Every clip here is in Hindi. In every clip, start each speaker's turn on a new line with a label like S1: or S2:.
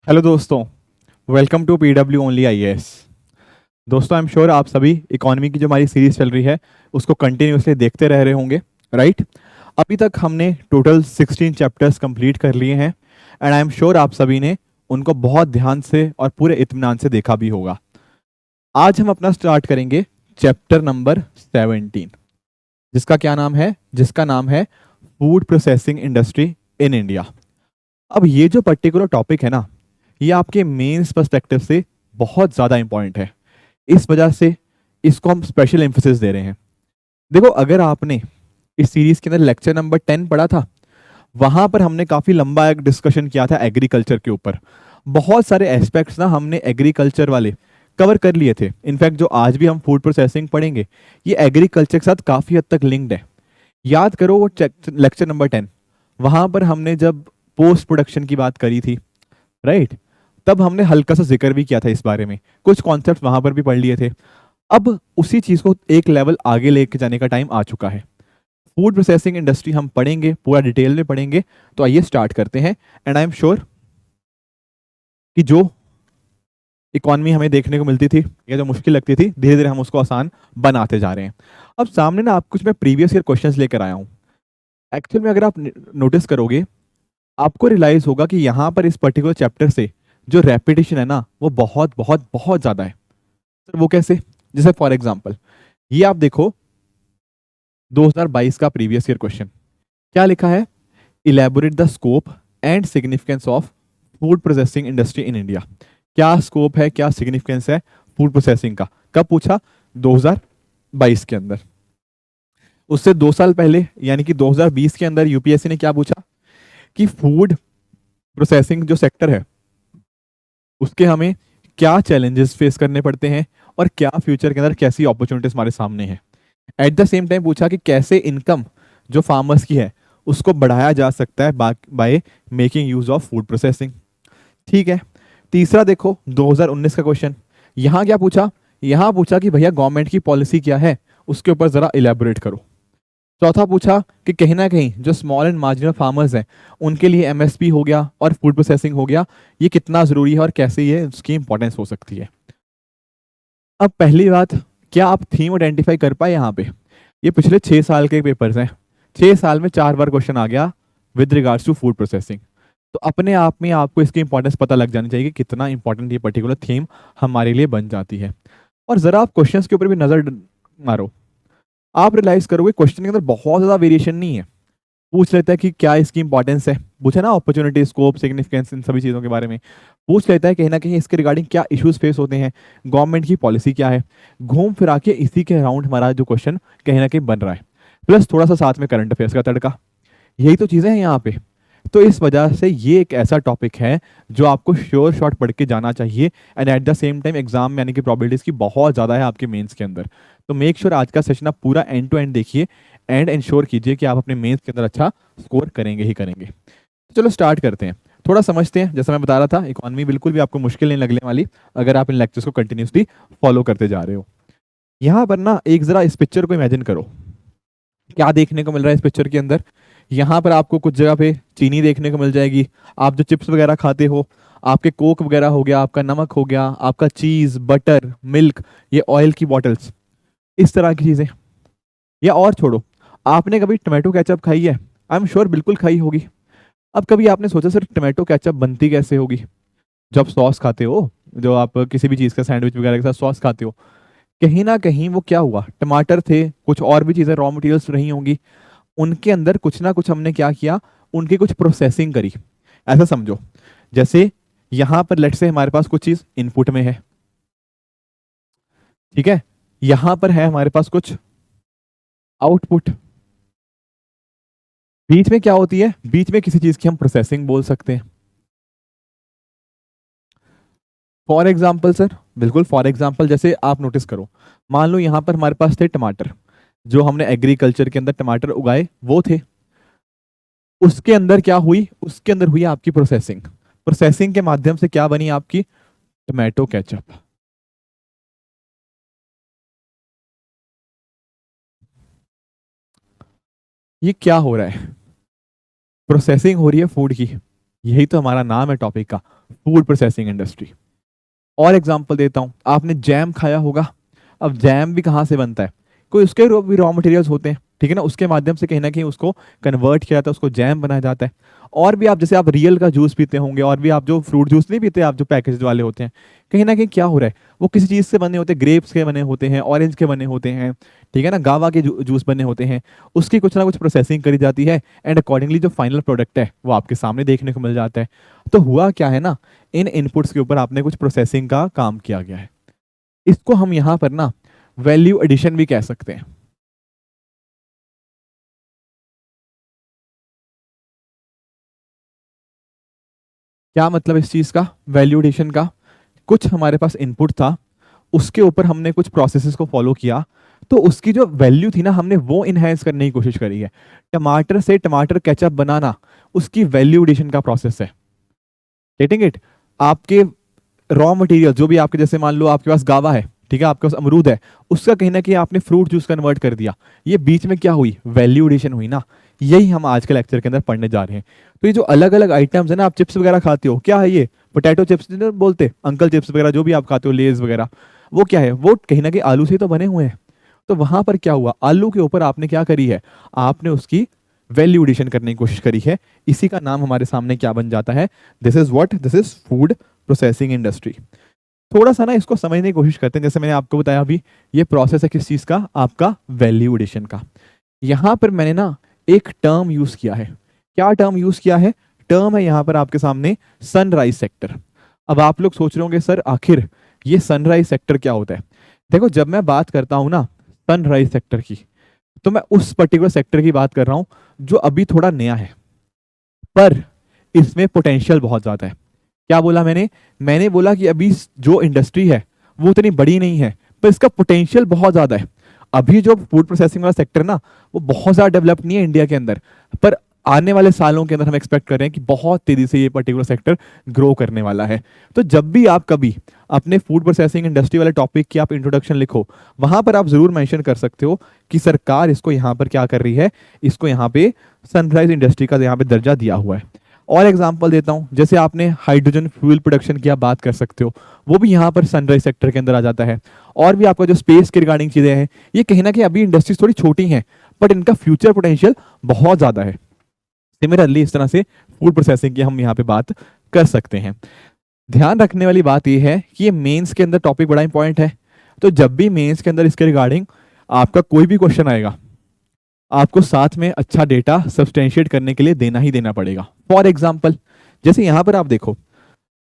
S1: हेलो दोस्तों, welcome to PW only IAS. दोस्तों, आई एम श्योर आप सभी इकोनॉमी की जो हमारी सीरीज चल रही है उसको कंटिन्यूअसली देखते रह रहे होंगे, राइट। अभी तक हमने टोटल 16 चैप्टर्स कंप्लीट कर लिए हैं एंड आई एम श्योर आप सभी ने उनको बहुत ध्यान से और पूरे इत्मीनान से देखा भी होगा। आज हम अपना स्टार्ट करेंगे चैप्टर नंबर 17, जिसका नाम है food processing industry in India. अब ये जो पर्टिकुलर टॉपिक है ना, ये आपके मेंस पर्सपेक्टिव से बहुत ज़्यादा इंपॉर्टेंट है। इस वजह से इसको हम स्पेशल एम्फोसिस दे रहे हैं। देखो, अगर आपने इस सीरीज के अंदर लेक्चर नंबर 10 पढ़ा था, वहां पर हमने काफ़ी लंबा एक डिस्कशन किया था एग्रीकल्चर के ऊपर। बहुत सारे एस्पेक्ट्स ना हमने एग्रीकल्चर वाले कवर कर लिए थे। इनफैक्ट जो आज भी हम फूड प्रोसेसिंग पढ़ेंगे, ये एग्रीकल्चर के साथ काफ़ी हद तक लिंक्ड है। याद करो वो लेक्चर नंबर 10, वहां पर हमने जब पोस्ट प्रोडक्शन की बात करी थी, राइट, तब हमने हल्का सा जिक्र भी किया था इस बारे में, कुछ कॉन्सेप्ट वहां पर भी पढ़ लिए थे। अब उसी चीज को एक लेवल आगे लेके जाने का टाइम आ चुका है। फूड प्रोसेसिंग इंडस्ट्री हम पढ़ेंगे, पूरा डिटेल में पढ़ेंगे। तो आइए स्टार्ट करते हैं। एंड आई एम श्योर कि जो इकॉनमी हमें देखने को मिलती थी या जो मुश्किल लगती थी, धीरे धीरे हम उसको आसान बनाते जा रहे हैं। अब सामने ना आप कुछ मैं प्रीवियस ईयर क्वेश्चंस लेकर आया हूँ। एक्चुअल में अगर आप नोटिस करोगे, आपको रियलाइज होगा कि यहाँ पर इस पर्टिकुलर चैप्टर से जो रेपिटेशन है ना, वो बहुत बहुत बहुत ज्यादा है। सर वो कैसे? जैसे फॉर एग्जांपल ये आप देखो, 2022 का प्रीवियस ईयर क्वेश्चन क्या लिखा है? Elaborate the scope and significance of food processing industry in India. क्या स्कोप है, क्या सिग्निफिकेंस है फूड प्रोसेसिंग का? कब पूछा? 2022 के अंदर। उससे 2 साल पहले यानी कि 2020 के अंदर यूपीएससी ने क्या पूछा कि फूड प्रोसेसिंग जो सेक्टर है उसके हमें क्या चैलेंजेस फेस करने पड़ते हैं और क्या फ्यूचर के अंदर कैसी अपॉर्चुनिटीज हमारे सामने हैं। एट द सेम टाइम पूछा कि कैसे इनकम जो फार्मर्स की है उसको बढ़ाया जा सकता है by making use of food processing. ठीक है। तीसरा देखो, 2019 का क्वेश्चन। यहाँ क्या पूछा? यहाँ पूछा कि भैया गवर्नमेंट की पॉलिसी क्या है, उसके ऊपर जरा इलेबोरेट करो। चौथा पूछा कि कहीं ना कहीं जो स्मॉल एंड मार्जिनल फार्मर्स हैं उनके लिए एमएसपी हो गया और फूड प्रोसेसिंग हो गया, ये कितना जरूरी है और कैसे ये उसकी इंपॉर्टेंस हो सकती है। अब पहली बात, क्या आप थीम आइडेंटिफाई कर पाए यहाँ पे? ये पिछले 6 साल के पेपर्स हैं। 6 साल में 4 बार क्वेश्चन आ गया with regards to food processing. तो अपने आप में आपको इसकी इंपॉर्टेंस पता लग जानी चाहिए कि कितना इंपॉर्टेंट ये पर्टिकुलर थीम हमारे लिए बन जाती है। और जरा आप क्वेश्चंस के ऊपर भी नजर मारो, आप रियलाइज करोगे क्वेश्चन के अंदर बहुत ज्यादा वेरिएशन नहीं है। पूछ लेता है कि क्या इसकी इंपॉर्टेंस है, पूछे ना अपॉर्चुनिटी, स्कोप, सिग्निफिकेंस, इन सभी चीज़ों के बारे में। पूछ लेता है कहीं ना कहीं इसके रिगार्डिंग क्या इश्यूज फेस होते हैं, गवर्नमेंट की पॉलिसी क्या है। घूम फिरा के इसी के अराउंड हमारा जो क्वेश्चन कहीं ना कहीं बन रहा है, प्लस थोड़ा सा साथ में करंट अफेयर्स का तड़का। यही तो चीज़ें हैं यहाँ पे। तो इस वजह से ये एक ऐसा टॉपिक है जो आपको श्योर शॉट पढ़ के जाना चाहिए। And at the same time exam में यानी कि प्रोबेबिलिटीज की बहुत ज़्यादा है आपके मेंस के अंदर। तो मेक श्योर आज का सेशन आप पूरा एंड टू एंड देखिए एंड इंश्योर कीजिए कि आप अपने मेंस के अंदर अच्छा स्कोर करेंगे ही करेंगे। तो चलो स्टार्ट करते हैं, थोड़ा समझते हैं। जैसा मैं बता रहा था, इकॉनमी बिल्कुल भी आपको मुश्किल नहीं लगने वाली अगर आप इन लेक्चर्स को कंटिन्यूसली फॉलो करते जा रहे हो। यहाँ पर ना एक जरा इस पिक्चर को इमेजिन करो, क्या देखने को मिल रहा है इस पिक्चर के अंदर? यहाँ पर आपको कुछ जगह पे चीनी देखने को मिल जाएगी। आप जो चिप्स वगैरह खाते हो, आपके कोक वगैरह हो गया, आपका नमक हो गया, आपका चीज, बटर, मिल्क, ये ऑयल की बॉटल्स, इस तरह की चीजें। या और छोड़ो, आपने कभी टोमेटो केचप खाई है? आई एम श्योर बिल्कुल खाई होगी। अब कभी आपने सोचा सर टोमेटो केचप बनती कैसे होगी? जब सॉस खाते हो, जो आप किसी भी चीज़ का सैंडविच वगैरह के साथ सॉस खाते हो, कहीं ना कहीं वो क्या हुआ, टमाटर थे, कुछ और भी चीज़ें रॉ मटेरियल्स रही होंगी, उनके अंदर कुछ ना कुछ हमने क्या किया, उनकी कुछ प्रोसेसिंग करी। ऐसा समझो जैसे यहाँ पर लेट से हमारे पास कुछ चीज़ इनपुट में है, ठीक है, यहाँ पर है हमारे पास कुछ आउटपुट। बीच में क्या होती है? बीच में किसी चीज़ की हम प्रोसेसिंग बोल सकते हैं। फॉर एग्जाम्पल सर, बिल्कुल फॉर एग्जाम्पल, जैसे आप नोटिस करो, मान लो यहाँ पर हमारे पास थे टमाटर, जो हमने एग्रीकल्चर के अंदर टमाटर उगाए वो थे। उसके अंदर क्या हुई? उसके अंदर हुई आपकी प्रोसेसिंग। प्रोसेसिंग के माध्यम से क्या बनी आपकी? Tomato ketchup. ये क्या हो रहा है? प्रोसेसिंग हो रही है फूड की। यही तो हमारा नाम है टॉपिक का, फूड प्रोसेसिंग इंडस्ट्री। और एग्जांपल देता हूँ, आपने जैम खाया होगा। अब जैम भी कहाँ से बनता है, कोई उसके भी रॉ मटेरियल्स होते हैं, ठीक है ना, उसके माध्यम से कहीं ना कहीं उसको कन्वर्ट किया जाता है, उसको जैम बनाया जाता है। और भी आप जैसे आप रियल का जूस पीते होंगे, और भी आप जो फ्रूट जूस नहीं पीते, आप जो पैकेज वाले होते हैं, कहीं ना कहीं क्या हो रहा है, वो किसी चीज़ से बने होते हैं, ग्रेप्स के बने होते हैं, ऑरेंज के बने होते हैं, ठीक है ना, गावा के जूस बने होते हैं। उसकी कुछ ना कुछ प्रोसेसिंग करी जाती है, एंड अकॉर्डिंगली जो फाइनल प्रोडक्ट है वो आपके सामने देखने को मिल जाता है। तो हुआ क्या है ना, इन इनपुट्स के ऊपर आपने कुछ प्रोसेसिंग का काम किया गया है। इसको हम यहाँ पर ना वैल्यू एडिशन भी कह सकते हैं। क्या मतलब इस चीज का, वैल्यू एडिशन का, कुछ हमारे पास इनपुट था, उसके ऊपर हमने कुछ प्रोसेसेस को फॉलो किया, तो उसकी जो वैल्यू थी ना, हमने वो इनहेंस करने की कोशिश करी है। टमाटर से टमाटर केचप बनाना उसकी वैल्यू एडिशन का प्रोसेस है। Getting it? आपके रॉ मटेरियल जो भी आपके, जैसे मान लो आपके पास गावा है, ठीक है, आपके पास अमरूद है, उसका कहीं ना कहीं आपने फ्रूट जूस कन्वर्ट कर दिया, ये बीच में क्या हुई, वैल्यू एडिशन हुई ना। यही हम आज के लेक्चर के अंदर पढ़ने जा रहे हैं। तो ये जो अलग अलग आइटम्स है ना, आप चिप्स वगैरह खाते हो, क्या है ये, पोटैटो चिप्स बोलते, अंकल चिप्स वगैरह जो भी आप खाते हो, लेज वगैरह, वो क्या है, वो कहीं ना कहीं आलू से ही तो बने हुए हैं। तो वहां पर क्या हुआ, आलू के ऊपर आपने क्या करी है, आपने उसकी वैल्यू एडिशन करने की कोशिश करी है। इसी का नाम हमारे सामने क्या बन जाता है, this is what, this is food processing industry. थोड़ा सा ना इसको समझने की कोशिश करते हैं। जैसे मैंने आपको बताया अभी, ये प्रोसेस है किस चीज का, आपका वैल्यू एडिशन का। यहां पर मैंने ना एक टर्म यूज किया है। क्या टर्म यूज किया है, टर्म है यहां पर आपके सामने सनराइज सेक्टर। अब आप लोग सोच रहे होंगे सर आखिर ये सनराइज सेक्टर क्या होता है। देखो, जब मैं बात करता हूं ना सनराइज सेक्टर की, तो मैं उस पर्टिकुलर सेक्टर की बात कर रहा हूं जो अभी थोड़ा नया है, पर इसमें पोटेंशियल बहुत ज्यादा है। क्या बोला मैंने, मैंने बोला कि अभी जो इंडस्ट्री है वो उतनी बड़ी नहीं है, पर इसका पोटेंशियल बहुत ज्यादा है। अभी जो फूड प्रोसेसिंग वाला सेक्टर ना, वो बहुत ज्यादा डेवलप नहीं है इंडिया के अंदर, पर आने वाले सालों के अंदर हम एक्सपेक्ट कर रहे हैं कि बहुत तेजी से ये पर्टिकुलर सेक्टर ग्रो करने वाला है। तो जब भी आप कभी अपने फूड प्रोसेसिंग इंडस्ट्री वाले टॉपिक की आप इंट्रोडक्शन लिखो, वहां पर आप जरूर मेंशन कर सकते हो कि सरकार इसको यहाँ पर क्या कर रही है, इसको यहाँ पे सनराइज इंडस्ट्री का यहाँ पे दर्जा दिया हुआ है। और एग्जांपल देता हूं, जैसे आपने हाइड्रोजन फ्यूल प्रोडक्शन की आप बात कर सकते हो, वो भी यहाँ पर सनराइज सेक्टर के अंदर आ जाता है। और भी आपका जो स्पेस के रिगार्डिंग चीजें हैं, ये कहीं ना कहीं अभी इंडस्ट्रीज थोड़ी छोटी हैं, बट इनका फ्यूचर पोटेंशियल बहुत ज्यादा है। सिमिलरली इस तरह से फूड प्रोसेसिंग की हम यहाँ पे बात कर सकते हैं। ध्यान रखने वाली बात यह है कि ये मेंस के अंदर टॉपिक बड़ा इंपॉर्टेंट है। तो जब भी मेंस के अंदर इसके रिगार्डिंग आपका कोई भी क्वेश्चन आएगा, आपको साथ में अच्छा डेटा सब्सटेंशिएट करने के लिए देना ही देना पड़ेगा। फॉर एग्जाम्पल, जैसे यहां पर आप देखो,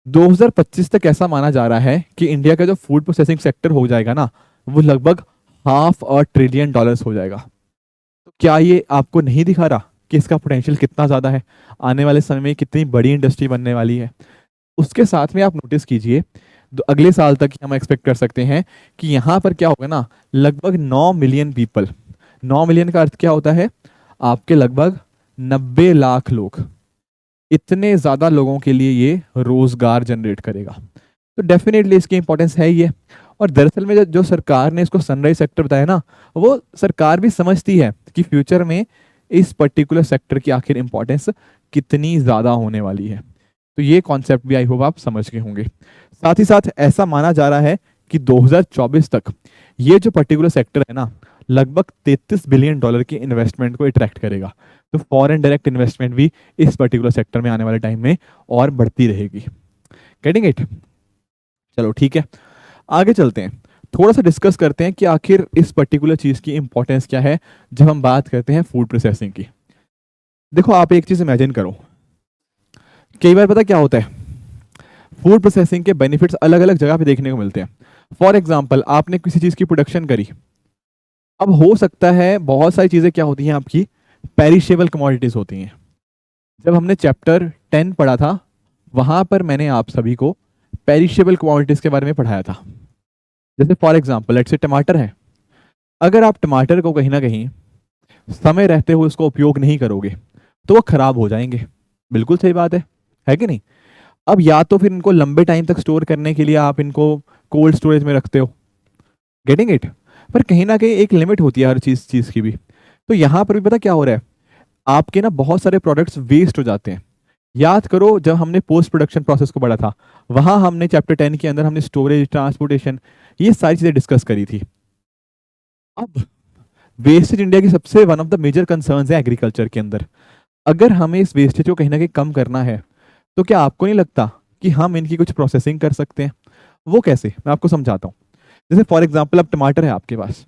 S1: 2025 तक ऐसा माना जा रहा है कि इंडिया का जो फूड प्रोसेसिंग सेक्टर हो जाएगा ना, वो लगभग $500 बिलियन हो जाएगा। तो क्या ये आपको नहीं दिखा रहा कि इसका पोटेंशियल कितना ज्यादा है, आने वाले समय में कितनी बड़ी इंडस्ट्री बनने वाली है। उसके साथ में आप नोटिस कीजिए, अगले साल तक हम एक्सपेक्ट कर सकते हैं कि यहाँ पर क्या होगा ना, लगभग 9 मिलियन पीपल, 9 मिलियन का अर्थ क्या होता है, आपके लगभग 90 लाख लोग, इतने ज्यादा लोगों के लिए ये रोजगार जनरेट करेगा। तो डेफिनेटली इसकी इंपॉर्टेंस है ही है। और दरअसल में जो सरकार ने इसको सनराइज सेक्टर बताया ना, वो सरकार भी समझती है कि फ्यूचर में इस पर्टिकुलर सेक्टर की आखिर इंपॉर्टेंस कितनी ज्यादा होने वाली है। तो ये कॉन्सेप्ट भी आई होप आप समझ गए होंगे। साथ ही साथ ऐसा माना जा रहा है कि 2024 तक ये जो पर्टिकुलर सेक्टर है ना, लगभग $33 बिलियन की इन्वेस्टमेंट को अट्रैक्ट करेगा। तो फॉरेन डायरेक्ट इन्वेस्टमेंट भी इस पर्टिकुलर सेक्टर में आने वाले टाइम में और बढ़ती रहेगी। Getting it? चलो ठीक है, आगे चलते हैं, थोड़ा सा डिस्कस करते हैं कि आखिर इस पर्टिकुलर चीज की इंपॉर्टेंस क्या है जब हम बात करते हैं फूड प्रोसेसिंग की। देखो, आप एक चीज इमेजिन करो, कई बार पता क्या होता है, फूड प्रोसेसिंग के बेनिफिट्स अलग अलग जगह पे देखने को मिलते हैं। फॉर एग्जाम्पल, आपने किसी चीज की प्रोडक्शन करी, अब हो सकता है बहुत सारी चीजें क्या होती हैं आपकी, पेरिशेबल कमोडिटीज होती हैं। जब हमने चैप्टर 10 पढ़ा था, वहां पर मैंने आप सभी को पेरिशेबल कमोडिटीज के बारे में पढ़ाया था। जैसे फॉर एग्जाम्पल लेट्स से टमाटर है, अगर आप टमाटर को कहीं ना कहीं समय रहते हुए उसको उपयोग नहीं करोगे तो वो खराब हो जाएंगे। बिल्कुल सही बात है कि नहीं? अब या तो फिर इनको लंबे टाइम तक स्टोर करने के लिए आप इनको कोल्ड स्टोरेज में रखते हो, गेटिंग इट, पर कहीं ना कहीं एक लिमिट होती है हर चीज चीज की भी। तो यहां पर भी पता क्या हो रहा है, आपके ना बहुत सारे प्रोडक्ट्स वेस्ट हो जाते हैं। याद करो जब हमने पोस्ट प्रोडक्शन प्रोसेस को पढ़ा था, वहां हमने चैप्टर 10 के अंदर हमने स्टोरेज, ट्रांसपोर्टेशन, ये सारी चीजें डिस्कस करी थी। अब वेस्टेज इंडिया की सबसे one of the major concerns है एग्रीकल्चर के अंदर। अगर हमें इस वेस्टेज को कहीं ना कहीं कम करना है, तो क्या आपको नहीं लगता कि हम इनकी कुछ प्रोसेसिंग कर सकते हैं? वो कैसे, मैं आपको समझाता हूँ। जैसे फॉर एग्जाम्पल अब टमाटर है आपके पास,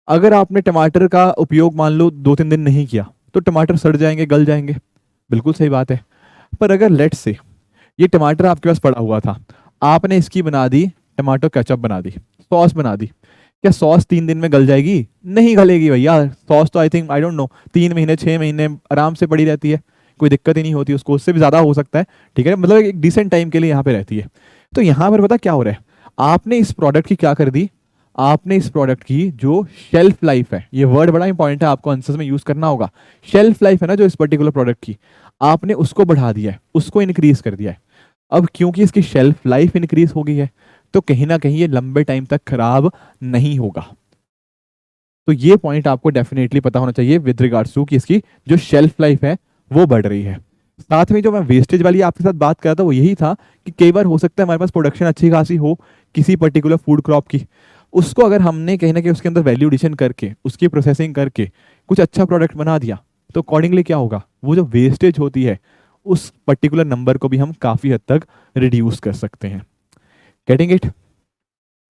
S1: अगर आपने टमाटर का उपयोग मान लो 2-3 दिन नहीं किया, तो टमाटर सड़ जाएंगे, गल जाएंगे। बिल्कुल सही बात है। पर अगर लेट से ये टमाटर आपके पास पड़ा हुआ था, आपने इसकी बना दी टमाटो केचप, बना दी सॉस, बना दी, क्या सॉस 3 दिन में गल जाएगी? नहीं गलेगी भैया। सॉस तो I think, I don't know, 3 महीने 6 महीने आराम से पड़ी रहती है, कोई दिक्कत ही नहीं होती उसको, उससे भी ज्यादा हो सकता है। ठीक है, मतलब एक डिसेंट टाइम के लिए यहाँ पे रहती है। तो यहाँ पर पता क्या हो रहा है, आपने इस प्रोडक्ट की क्या कर दी, आपने इस प्रोडक्ट की जो शेल्फ लाइफ है, ये वर्ड बड़ा इंपॉर्टेंट है, आपको आंसर्स में यूज करना होगा। शेल्फ लाइफ है ना जो इस पर्टिकुलर प्रोडक्ट की, आपने उसको बढ़ा दिया है, उसको इंक्रीज कर दिया है। अब क्योंकि इसकी शेल्फ लाइफ इंक्रीज हो गई है, तो कहीं ना कहीं ये लंबे टाइम तक खराब नहीं होगा। तो ये पॉइंट आपको डेफिनेटली पता होना चाहिए विद रिगार्ड्स टू कि इसकी जो शेल्फ लाइफ है वो बढ़ रही है। साथ में जो मैं वेस्टेज वाली आपके साथ बात कर रहा था वो यही था कि कई बार हो सकता है हमारे पास प्रोडक्शन अच्छी खासी हो किसी पर्टिकुलर फूड क्रॉप की, उसको अगर हमने कहीं ना कहीं उसके अंदर वैल्यू एडिशन करके उसकी प्रोसेसिंग करके कुछ अच्छा प्रोडक्ट बना दिया, तो अकॉर्डिंगली क्या होगा, वो जो वेस्टेज होती है उस पर्टिकुलर नंबर को भी हम काफी हद तक रिड्यूस कर सकते हैं। Getting it?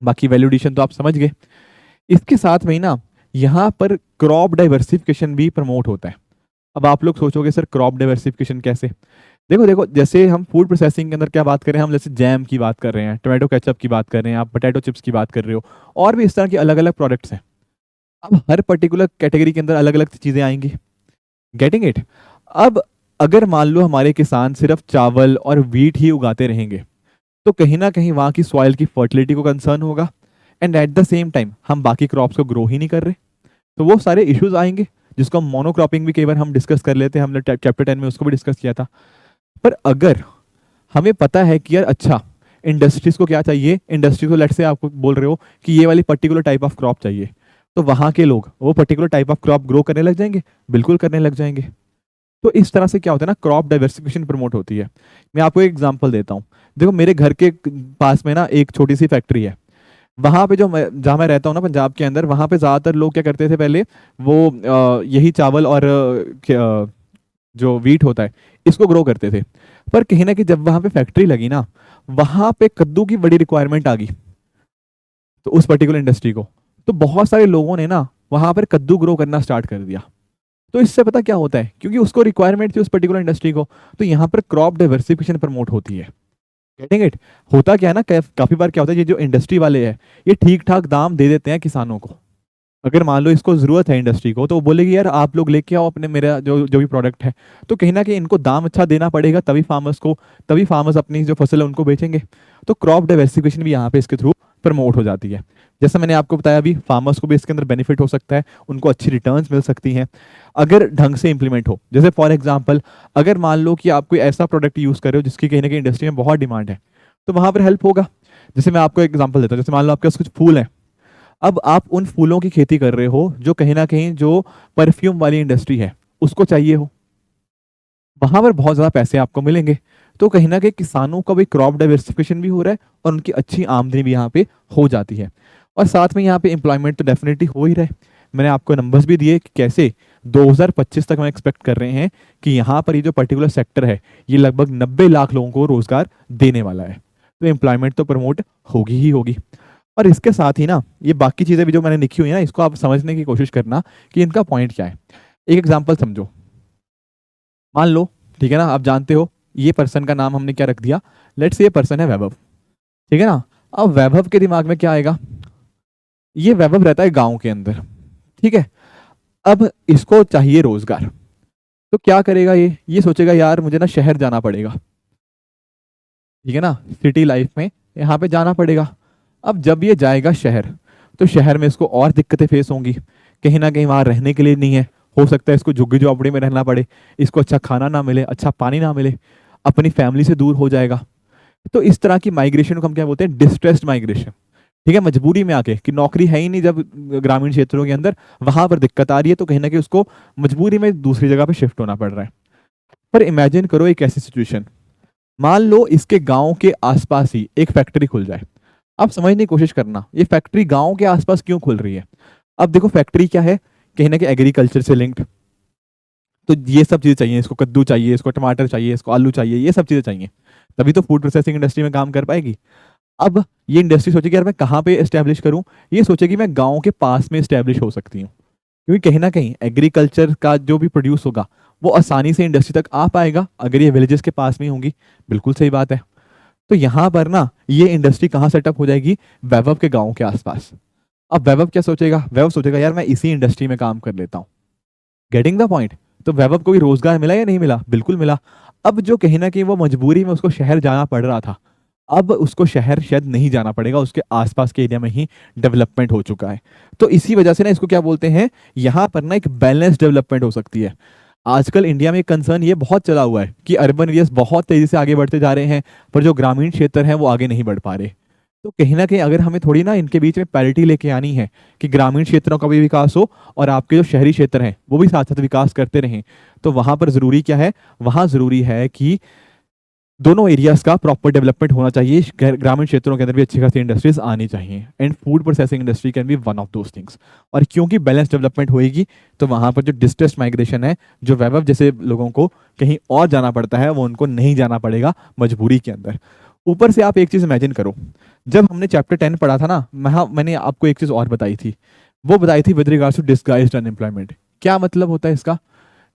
S1: बाकी वैल्यू एडिशन तो आप समझ गए। इसके साथ में ही ना यहाँ पर क्रॉप डाइवर्सिफिकेशन भी प्रमोट होता है। अब आप लोग सोचोगे सर क्रॉप डाइवर्सिफिकेशन कैसे? देखो देखो, जैसे हम फूड प्रोसेसिंग के अंदर क्या बात कर रहे हैं, हम जैसे जैम की बात कर रहे हैं, टोमेटो केचप की बात कर रहे हैं, आप पोटैटो चिप्स की बात कर रहे हो, और भी इस तरह के अलग अलग प्रोडक्ट्स हैं। अब हर पर्टिकुलर कैटेगरी के अंदर अलग अलग चीजें आएंगी। Getting it? अब अगर मान लो हमारे किसान सिर्फ चावल और वीट ही उगाते रहेंगे, तो कहीं ना कहीं वहां की सॉइल की फर्टिलिटी को कंसर्न होगा, and at the same time हम बाकी क्रॉप्स को ग्रो ही नहीं कर रहे, तो वो सारे इश्यूज आएंगे, जिसको हम मोनोक्रॉपिंग भी कई बार हम डिस्कस कर लेते हैं, हमने चैप्टर 10 में उसको भी डिस्कस किया था। पर अगर हमें पता है कि यार अच्छा इंडस्ट्रीज को क्या चाहिए, इंडस्ट्री को लेट से आपको बोल रहे हो कि ये वाली पर्टिकुलर टाइप ऑफ क्रॉप चाहिए, तो वहां के लोग वो particular type of crop grow करने लग जाएंगे, बिल्कुल करने लग जाएंगे। तो इस तरह से क्या होता है ना, क्रॉप डाइवर्सिफिकेशन प्रमोट होती है। मैं आपको एक एग्जांपल देता हूँ। देखो मेरे घर के पास में ना एक छोटी सी फैक्ट्री है, वहां पे जहाँ मैं रहता हूँ ना पंजाब के अंदर, वहां पे ज्यादातर लोग क्या करते थे पहले, वो यही चावल और जो वीट होता है इसको ग्रो करते थे। पर कहीं ना कहीं जब वहां पे फैक्ट्री लगी ना, वहां पे कद्दू की बड़ी रिक्वायरमेंट आ गई, तो उस पर्टिकुलर इंडस्ट्री को, तो बहुत सारे लोगों ने ना वहां पर कद्दू ग्रो करना स्टार्ट कर दिया। तो इससे पता क्या होता है, क्योंकि उसको रिक्वायरमेंट थी उस पर्टिकुलर इंडस्ट्री को, तो यहाँ पर क्रॉप डाइवर्सिफिकेशन प्रमोट होती है। Getting it? होता क्या है ना, काफी बार क्या होता है, ये जो इंडस्ट्री वाले हैं ये ठीक ठाक दाम दे देते हैं किसानों को। अगर मान लो इसको जरूरत है इंडस्ट्री को, तो वो बोलेगी यार आप लोग लेके आओ अपने मेरा जो जो भी प्रोडक्ट है, तो कहीं ना कहीं इनको दाम अच्छा देना पड़ेगा, तभी फार्मर्स को, तभी फार्मर्स अपनी जो फसल है उनको बेचेंगे। तो क्रॉप डाइवर्सिफिकेशन भी यहाँ पे इसके थ्रू प्रमोट हो जाती है। जैसा मैंने आपको बताया, अभी फार्मर्स को भी इसके अंदर बेनिफिट हो सकता है, उनको अच्छी रिटर्न्स मिल सकती हैं अगर ढंग से इंप्लीमेंट हो। जैसे फॉर एग्जाम्पल, अगर मान लो कि आप कोई ऐसा प्रोडक्ट यूज कर रहे हो जिसकी कहीं ना कहीं इंडस्ट्री में बहुत डिमांड है, तो वहां पर हेल्प होगा। जैसे मैं आपको एग्जांपल देता हूँ, जैसे मान लो आपके पास कुछ फूल हैं, अब आप उन फूलों की खेती कर रहे हो जो कहीं ना कहीं जो परफ्यूम वाली इंडस्ट्री है उसको चाहिए हो, वहां पर बहुत ज्यादा पैसे आपको मिलेंगे। तो कहीं ना कहीं किसानों का भी क्रॉप डाइवर्सिफिकेशन भी हो रहा है और उनकी अच्छी आमदनी भी यहाँ पे हो जाती है। और साथ में यहाँ पे एम्प्लॉयमेंट तो डेफिनेटली हो ही रहा है। मैंने आपको नंबर्स भी दिए कि कैसे 2025 तक हम एक्सपेक्ट कर रहे हैं कि यहाँ पर ये जो पर्टिकुलर सेक्टर है ये लगभग 90 लाख लोगों को रोजगार देने वाला है। तो एम्प्लॉयमेंट तो प्रमोट होगी ही होगी। और इसके साथ ही ना ये बाकी चीजें भी जो मैंने लिखी हुई है ना, इसको आप समझने की कोशिश करना कि इनका पॉइंट क्या है। एक एग्जांपल समझो, मान लो, ठीक है ना, आप जानते हो ये पर्सन का नाम हमने क्या रख दिया, लेट्स से ये पर्सन है वैभव, ठीक है ना। अब वैभव के दिमाग में क्या आएगा, ये वैभव रहता है गांव के अंदर, ठीक है। अब इसको चाहिए रोजगार, तो क्या करेगा, ये सोचेगा यार मुझे ना शहर जाना पड़ेगा, ठीक है ना, सिटी लाइफ में यहाँ पे जाना पड़ेगा। अब जब ये जाएगा शहर, तो शहर में इसको और दिक्कतें फेस होंगी, कहीं ना कहीं वहां रहने के लिए नहीं है, हो सकता है इसको झुग्गी झोपड़ी में रहना पड़े, इसको अच्छा खाना ना मिले, अच्छा पानी ना मिले, अपनी फैमिली से दूर हो जाएगा। तो इस तरह की माइग्रेशन को हम क्या बोलते हैं, डिस्ट्रेस्ड माइग्रेशन, ठीक है। मजबूरी में आके कि नौकरी है ही नहीं जब ग्रामीण क्षेत्रों के अंदर, वहां पर दिक्कत आ रही है, तो कहीं ना कहीं उसको मजबूरी में दूसरी जगह पे शिफ्ट होना पड़ रहा है। पर इमेजिन करो एक ऐसी सिचुएशन, मान लो इसके गांव के आसपास ही एक फैक्ट्री खुल जाए। आप समझने की कोशिश करना, ये फैक्ट्री गांव के आसपास क्यों खुल रही है। अब देखो फैक्ट्री क्या है, कहीं ना कहीं एग्रीकल्चर से लिंक्ड, तो ये सब चीजें चाहिए, इसको कद्दू चाहिए, इसको टमाटर चाहिए, इसको आलू चाहिए, ये सब चीजें चाहिए, तभी तो फूड प्रोसेसिंग इंडस्ट्री में काम कर पाएगी। अब ये इंडस्ट्री सोचेगी यार मैं कहाँ पे एस्टेब्लिश करूँ, ये सोचेगी मैं गाँव के पास में एस्टेब्लिश हो सकती हूँ, क्योंकि कहीं ना कहीं एग्रीकल्चर का जो भी प्रोड्यूस होगा वो आसानी से इंडस्ट्री तक आ पाएगा अगर ये विलेजेस के पास में होंगी। बिल्कुल सही बात है। तो यहाँ पर ना ये इंडस्ट्री कहाँ सेटअप हो जाएगी, वैभव के गाँव के आसपास। अब वैभव क्या सोचेगा, वैभव सोचेगा यार मैं इसी इंडस्ट्री में काम कर लेता हूँ। Getting the point. तो वैभव को भी रोजगार मिला या नहीं मिला, बिल्कुल मिला। अब जो कहीं ना कहीं वो मजबूरी में उसको शहर जाना पड़ रहा था, अब उसको शहर शायद नहीं जाना पड़ेगा, उसके आसपास के एरिया में ही डेवलपमेंट हो चुका है। तो इसी वजह से ना इसको क्या बोलते हैं, यहाँ पर ना एक बैलेंस डेवलपमेंट हो सकती है। आजकल इंडिया में एक कंसर्न ये बहुत चला हुआ है कि अर्बन एरियाज बहुत तेजी से आगे बढ़ते जा रहे हैं, पर जो ग्रामीण क्षेत्र हैं वो आगे नहीं बढ़ पा रहे। तो कहीं ना कहीं अगर हमें थोड़ी ना इनके बीच में पैरिटी लेके आनी है कि ग्रामीण क्षेत्रों का भी विकास हो और आपके जो शहरी क्षेत्र हैं वो भी साथ साथ विकास करते रहें, तो वहां पर जरूरी क्या है, वहां जरूरी है कि दोनों एरियाज का प्रॉपर डेवलपमेंट होना चाहिए। ग्रामीण क्षेत्रों के अंदर भी अच्छी खासी इंडस्ट्रीज आनी चाहिए, and food processing industry can be one of those things. और क्योंकि बैलेंस डेवलपमेंट होएगी तो वहां पर जो डिस्ट्रेस माइग्रेशन है, जो वैभव जैसे लोगों को कहीं और जाना पड़ता है वो उनको नहीं जाना पड़ेगा मजबूरी के अंदर। ऊपर से आप एक चीज इमेजिन करो, जब हमने चैप्टर 10 पढ़ा था ना, मैंने आपको एक चीज और बताई थी, वो बताई थी with regards to disguised unemployment. क्या मतलब होता है इसका,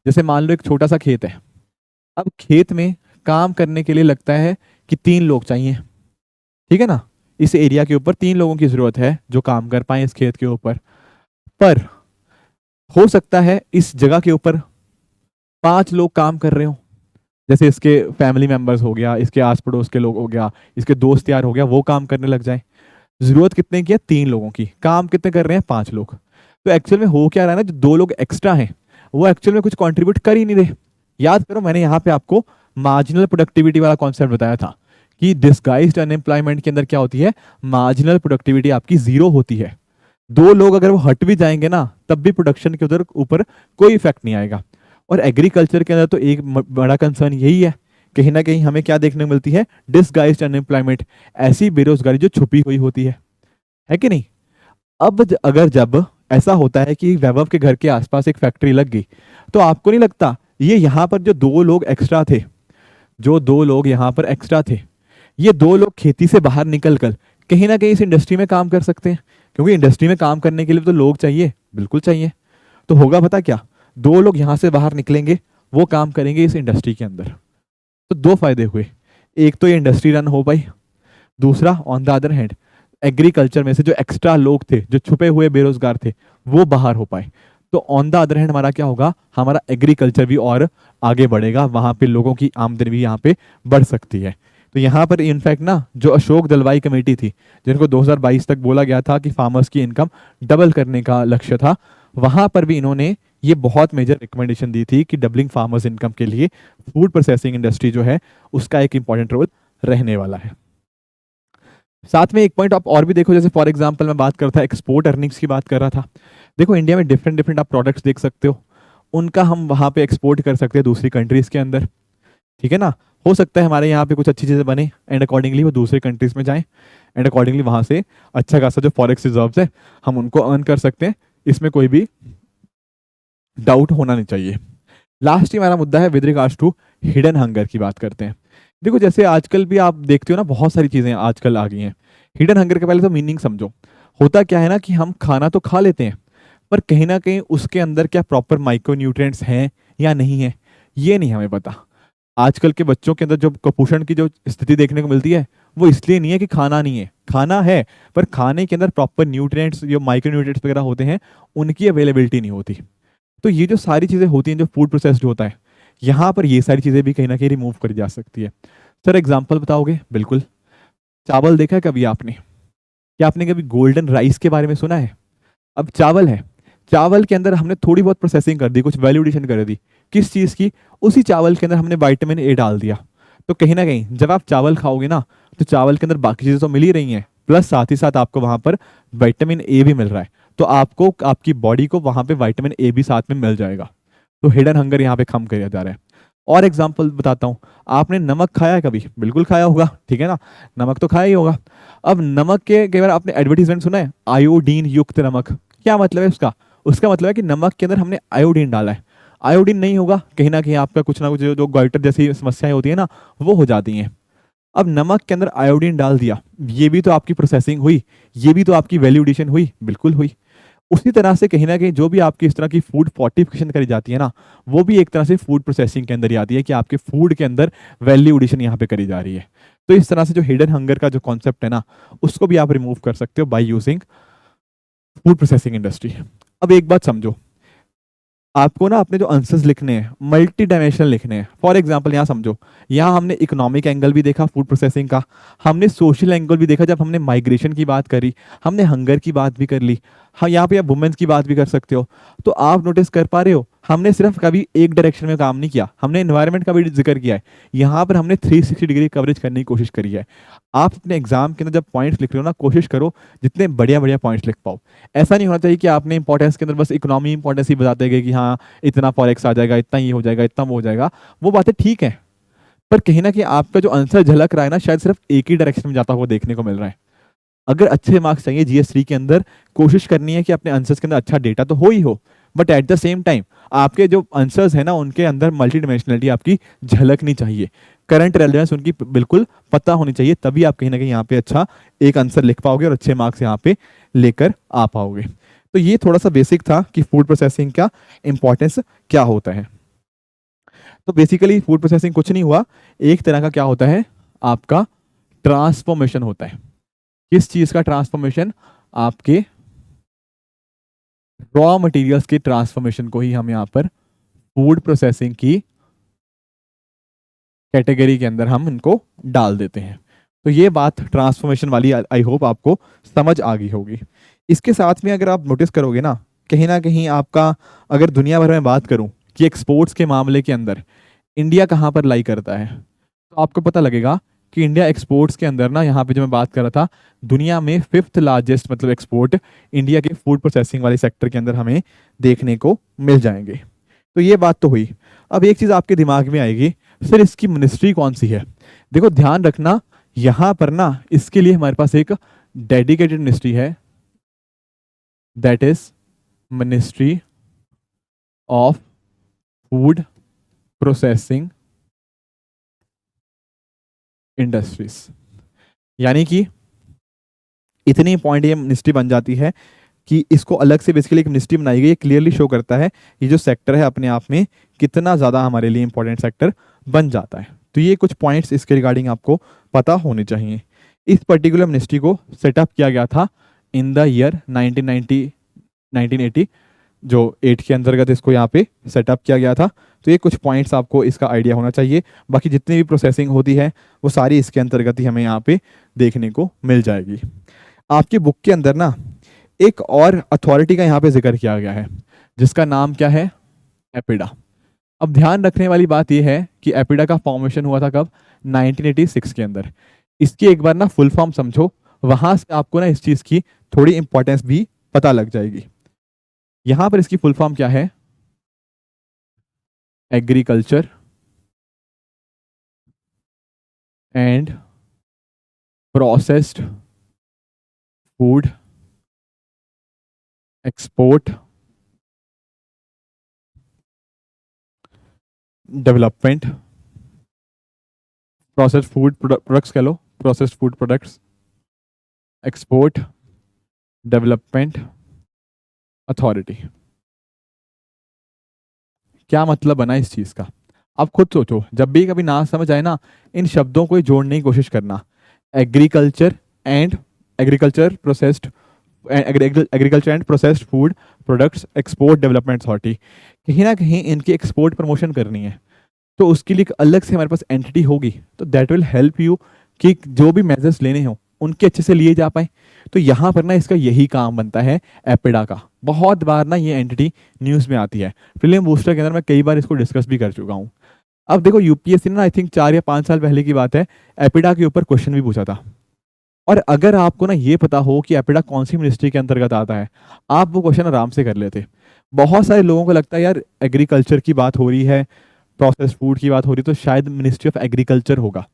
S1: जैसे मान लो एक छोटा सा खेत है, अब खेत में काम करने के लिए लगता है कि 3 लोग चाहिए, ठीक है ना, इस एरिया के ऊपर 3 लोगों की जरूरत है जो काम कर पाए इस खेत के ऊपर। पर हो सकता है इस जगह के ऊपर 5 लोग काम कर रहे हो, जैसे इसके फैमिली मेंबर्स हो गया, इसके आस पड़ोस के लोग हो गया, इसके दोस्त यार हो गया, वो काम करने लग जाए। जरूरत कितने की है, 3 लोगों की, काम कितने कर रहे हैं, 5 लोग। तो एक्चुअल में हो क्या रहा है ना, जो 2 लोग एक्स्ट्रा हैं वो एक्चुअल में कुछ कंट्रीब्यूट कर ही नहीं रहे। याद करो मैंने यहाँ पे आपको मार्जिनल प्रोडक्टिविटी वाला कॉन्सेप्ट बताया था कि डिस्गाइज्ड अनएम्प्लॉयमेंट के अंदर क्या होती है, मार्जिनल प्रोडक्टिविटी आपकी 0 होती है। 2 लोग अगर वो हट भी जाएंगे ना तब भी प्रोडक्शन के उधर ऊपर कोई इफेक्ट नहीं आएगा। और एग्रीकल्चर के अंदर तो एक बड़ा कंसर्न यही है, कहीं ना कहीं हमें क्या देखने को मिलती है, डिस्गाइज्ड अनएम्प्लॉयमेंट, ऐसी बेरोजगारी जो छुपी हुई होती है कि नहीं। अब अगर जब ऐसा होता है कि वैभव के घर के आसपास एक फैक्ट्री लग गई, तो आपको नहीं लगता ये यहाँ पर जो 2 लोग एक्स्ट्रा थे, जो 2 लोग यहाँ पर एक्स्ट्रा थे, ये 2 लोग खेती से बाहर निकल कर कहीं ना कहीं इस इंडस्ट्री में काम कर सकते हैं, क्योंकि इंडस्ट्री में काम करने के लिए तो लोग चाहिए, बिल्कुल चाहिए। तो होगा पता क्या, 2 लोग यहाँ से बाहर निकलेंगे, वो काम करेंगे इस इंडस्ट्री के अंदर। तो 2 फायदे हुए, एक तो ये इंडस्ट्री रन हो पाई, दूसरा on the other hand agriculture में से जो एक्स्ट्रा लोग थे, जो छुपे हुए बेरोजगार थे, वो बाहर हो पाए। तो ऑन द अदर हैंड हमारा क्या होगा, हमारा एग्रीकल्चर भी और आगे बढ़ेगा, वहां पे लोगों की आमदनी भी यहाँ पे बढ़ सकती है। तो यहाँ पर इनफैक्ट ना जो अशोक दलवाई कमेटी थी, जिनको 2022 तक बोला गया था कि फार्मर्स की इनकम डबल करने का लक्ष्य था, वहां पर भी इन्होंने ये बहुत मेजर रिकमेंडेशन दी थी कि डबलिंग फार्मर्स इनकम के लिए फूड प्रोसेसिंग इंडस्ट्री जो है उसका एक इंपॉर्टेंट रोल रहने वाला है। साथ में एक पॉइंट आप और भी देखो, जैसे फॉर एग्जांपल मैं बात करता एक्सपोर्ट अर्निंग्स की बात कर रहा था। देखो इंडिया में डिफरेंट डिफरेंट आप प्रोडक्ट्स देख सकते हो, उनका हम वहाँ पे एक्सपोर्ट कर सकते हैं दूसरी कंट्रीज के अंदर, ठीक है ना। हो सकता है हमारे यहाँ पे कुछ अच्छी चीज़ें बने एंड अकॉर्डिंगली वो दूसरे कंट्रीज में जाएं, एंड अकॉर्डिंगली वहाँ से अच्छा खासा जो फॉरेक्स रिजर्व्स है हम उनको अर्न कर सकते हैं, इसमें कोई भी डाउट होना नहीं चाहिए। लास्ट ही हमारा मुद्दा है with regards to hidden hunger की बात करते हैं। देखो जैसे आजकल भी आप देखते हो ना, बहुत सारी चीज़ें आजकल आ गई हैं। हिडन हंगर के पहले तो मीनिंग समझो, होता क्या है ना कि हम खाना तो खा लेते हैं, पर कहीं ना कहीं उसके अंदर क्या प्रॉपर माइक्रो न्यूट्रिएंट्स हैं या नहीं है, ये नहीं हमें पता। आजकल के बच्चों के अंदर जो कुपोषण की जो स्थिति देखने को मिलती है वो इसलिए नहीं है कि खाना नहीं है, खाना है, पर खाने के अंदर प्रॉपर न्यूट्रिएंट्स, जो माइक्रो न्यूट्रिएंट्स वगैरह होते हैं, उनकी अवेलेबिलिटी नहीं होती। तो ये जो सारी चीज़ें होती हैं, जो फूड प्रोसेस्ड होता है, यहाँ पर ये सारी चीज़ें भी कहीं ना कहीं रिमूव करी जा सकती है। सर एग्जाम्पल बताओगे? बिल्कुल। चावल देखा है कभी आपने? क्या आपने कभी गोल्डन राइस के बारे में सुना है? अब चावल है, चावल के अंदर हमने थोड़ी बहुत प्रोसेसिंग कर दी, कुछ वैल्यू एडिशन कर दी, किस चीज़ की? उसी चावल के अंदर हमने विटामिन ए डाल दिया। तो कहीं ना कहीं जब आप चावल खाओगे ना, तो चावल के अंदर बाकी चीज़ें तो मिल ही रही हैं, प्लस साथ ही साथ आपको वहाँ पर विटामिन ए भी मिल रहा है, तो आपको आपकी बॉडी को वहाँ पे विटामिन ए भी साथ में मिल जाएगा। तो हिडन हंगर यहाँ पे कम किया जा रहा है। और एग्जांपल बताता हूँ, आपने नमक खाया है कभी? बिल्कुल खाया होगा, ठीक है ना, नमक तो खाया ही होगा। अब नमक के कई बार आपने एडवर्टीजमेंट सुना है, आयोडीन युक्त नमक। क्या मतलब है उसका? उसका मतलब है कि नमक के अंदर हमने आयोडीन डाला है। आयोडीन नहीं होगा, कहीं ना कहीं आपका कुछ ना कुछ जो गॉइटर जैसी समस्याएं होती है ना, वो हो जाती हैं। अब नमक के अंदर आयोडीन डाल दिया, ये भी तो आपकी प्रोसेसिंग हुई, ये भी तो आपकी वैल्यू एडिशन हुई, बिल्कुल हुई। उसी तरह से कहीं ना कहीं जो भी आपकी इस तरह की फूड फोर्टिफिकेशन करी जाती है ना, वो भी एक तरह से फूड प्रोसेसिंग के अंदर ही आती है कि आपके फूड के अंदर वैल्यू एडिशन यहाँ पे करी जा रही है। तो इस तरह से जो हिडन हंगर का जो कॉन्सेप्ट है ना, उसको भी आप रिमूव कर सकते हो by using food processing industry. अब एक बात समझो, आपको ना अपने जो आंसर्स लिखने हैं मल्टी डायमेंशनल लिखने हैं। फॉर एग्जांपल यहाँ समझो, यहाँ हमने इकोनॉमिक एंगल भी देखा फूड प्रोसेसिंग का, हमने सोशल एंगल भी देखा जब हमने माइग्रेशन की बात करी, हमने हंगर की बात भी कर ली। हाँ, यहाँ पे आप वुमेन्स की बात भी कर सकते हो। तो आप नोटिस कर पा रहे हो, हमने सिर्फ कभी एक डायरेक्शन में काम नहीं किया, हमने एनवायरनमेंट का भी जिक्र किया है। यहाँ पर हमने 360 डिग्री कवरेज करने की कोशिश करी है। आप अपने एग्जाम के अंदर जब पॉइंट्स लिख रहे हो ना, कोशिश करो जितने बढ़िया बढ़िया पॉइंट्स लिख पाओ। ऐसा नहीं होना चाहिए कि आपने इंपॉर्टेंस के अंदर बस इकोनॉमी इंपॉर्टेंस ही बताते गए कि हाँ इतना फॉरेक्स आ जाएगा, इतना ये हो जाएगा, इतना वो हो जाएगा। वो बातें ठीक है, पर कहीं ना कहीं आपका जो आंसर झलक रहा है ना, शायद सिर्फ एक ही डायरेक्शन में जाता हुआ देखने को मिल रहा है। अगर अच्छे मार्क्स चाहिए जीएस 3 के अंदर, कोशिश करनी है कि अपने आंसर्स के अंदर अच्छा डेटा तो हो ही हो, but at the same time आपके जो आंसर्स है ना, उनके अंदर मल्टी डिमेंशनलिटी आपकी झलकनी चाहिए, करंट रेलेवेंस उनकी बिल्कुल पता होनी चाहिए, तभी आप कहीं ना कहीं यहाँ पे अच्छा एक आंसर लिख पाओगे और अच्छे मार्क्स यहाँ पे लेकर आ पाओगे। तो ये थोड़ा सा बेसिक था कि फूड प्रोसेसिंग का इंपॉर्टेंस क्या होता है। तो बेसिकली फूड प्रोसेसिंग कुछ नहीं हुआ, एक तरह का क्या होता है, आपका ट्रांसफॉर्मेशन होता है। किस चीज का ट्रांसफॉर्मेशन? आपके रॉ मटेरियल्स के ट्रांसफॉर्मेशन को ही हम यहाँ पर फूड प्रोसेसिंग की कैटेगरी के अंदर हम इनको डाल देते हैं। तो ये बात ट्रांसफॉर्मेशन वाली आई होप आपको समझ आ गई होगी। इसके साथ में अगर आप नोटिस करोगे ना कहीं आपका, अगर दुनिया भर में बात करूं कि एक्सपोर्ट्स के मामले के अंदर इंडिया कहाँ पर लाई करता है, तो आपको पता लगेगा कि इंडिया एक्सपोर्ट्स के अंदर ना, यहाँ पे जो मैं बात कर रहा था, दुनिया में 5th लार्जेस्ट मतलब एक्सपोर्ट इंडिया के फूड प्रोसेसिंग वाले सेक्टर के अंदर हमें देखने को मिल जाएंगे। तो ये बात तो हुई। अब एक चीज आपके दिमाग में आएगी, फिर इसकी मिनिस्ट्री कौन सी है? देखो ध्यान रखना, यहां पर ना इसके लिए हमारे पास एक डेडिकेटेड मिनिस्ट्री है, that is ministry of food processing industries. यानी कि इतनी पॉइंट ये मिनिस्ट्री बन जाती है कि इसको अलग से बेसिकली एक मिनिस्ट्री बनाई गई है, क्लियरली शो करता है ये जो सेक्टर है अपने आप में कितना ज़्यादा हमारे लिए इंपॉर्टेंट सेक्टर बन जाता है। तो ये कुछ पॉइंट्स इसके रिगार्डिंग आपको पता होने चाहिए। इस पर्टिकुलर मिनिस्ट्री को सेटअप किया गया था इन द ईयर 1980, जो 8 के अंतर्गत इसको यहाँ पे सेटअप किया गया था। तो ये कुछ पॉइंट्स आपको इसका आइडिया होना चाहिए। बाकी जितनी भी प्रोसेसिंग होती है वो सारी इसके अंतर्गत ही हमें यहाँ पे देखने को मिल जाएगी। आपकी बुक के अंदर ना एक और अथॉरिटी का यहाँ पे जिक्र किया गया है, जिसका नाम क्या है? एपिडा। अब ध्यान रखने वाली बात यह है कि एपिडा का फॉर्मेशन हुआ था कब? 1986 के अंदर। इसकी एक बार ना फुल फॉर्म समझो, वहां से आपको ना इस चीज की थोड़ी इंपॉर्टेंस भी पता लग जाएगी। यहां पर इसकी फुल फॉर्म क्या है? Agriculture and processed food export development, processed food products कह लो, processed food products export development authority. क्या मतलब बना इस चीज का? आप खुद सोचो, जब भी कभी ना समझ आए ना, इन शब्दों को जोड़ने की कोशिश करना। Agriculture and agriculture and processed food products export development authority. कहीं ना कहीं इनकी एक्सपोर्ट प्रमोशन करनी है, तो उसके लिए एक अलग से हमारे पास एंटिटी होगी, तो दैट विल हेल्प यू कि जो भी मेजर्स लेने हो उनके अच्छे से लिए जा पाए। तो यहाँ पर ना इसका यही काम बनता है एपिडा का। बहुत बार ना ये एंटिटी न्यूज़ में आती है, प्रीलिम बूस्टर के अंदर मैं कई बार इसको डिस्कस भी कर चुका हूँ। अब देखो यूपीएससी ने ना आई थिंक 4 या 5 साल पहले की बात है, एपिडा के ऊपर क्वेश्चन भी पूछा था। और अगर आपको ना ये पता हो कि एपिडा कौन सी मिनिस्ट्री के अंतर्गत आता है, आप वो क्वेश्चन आराम से कर लेते। बहुत सारे लोगों को लगता है यार एग्रीकल्चर की बात हो रही है, प्रोसेस्ड फूड की बात हो रही तो शायद मिनिस्ट्री ऑफ एग्रीकल्चर होगा।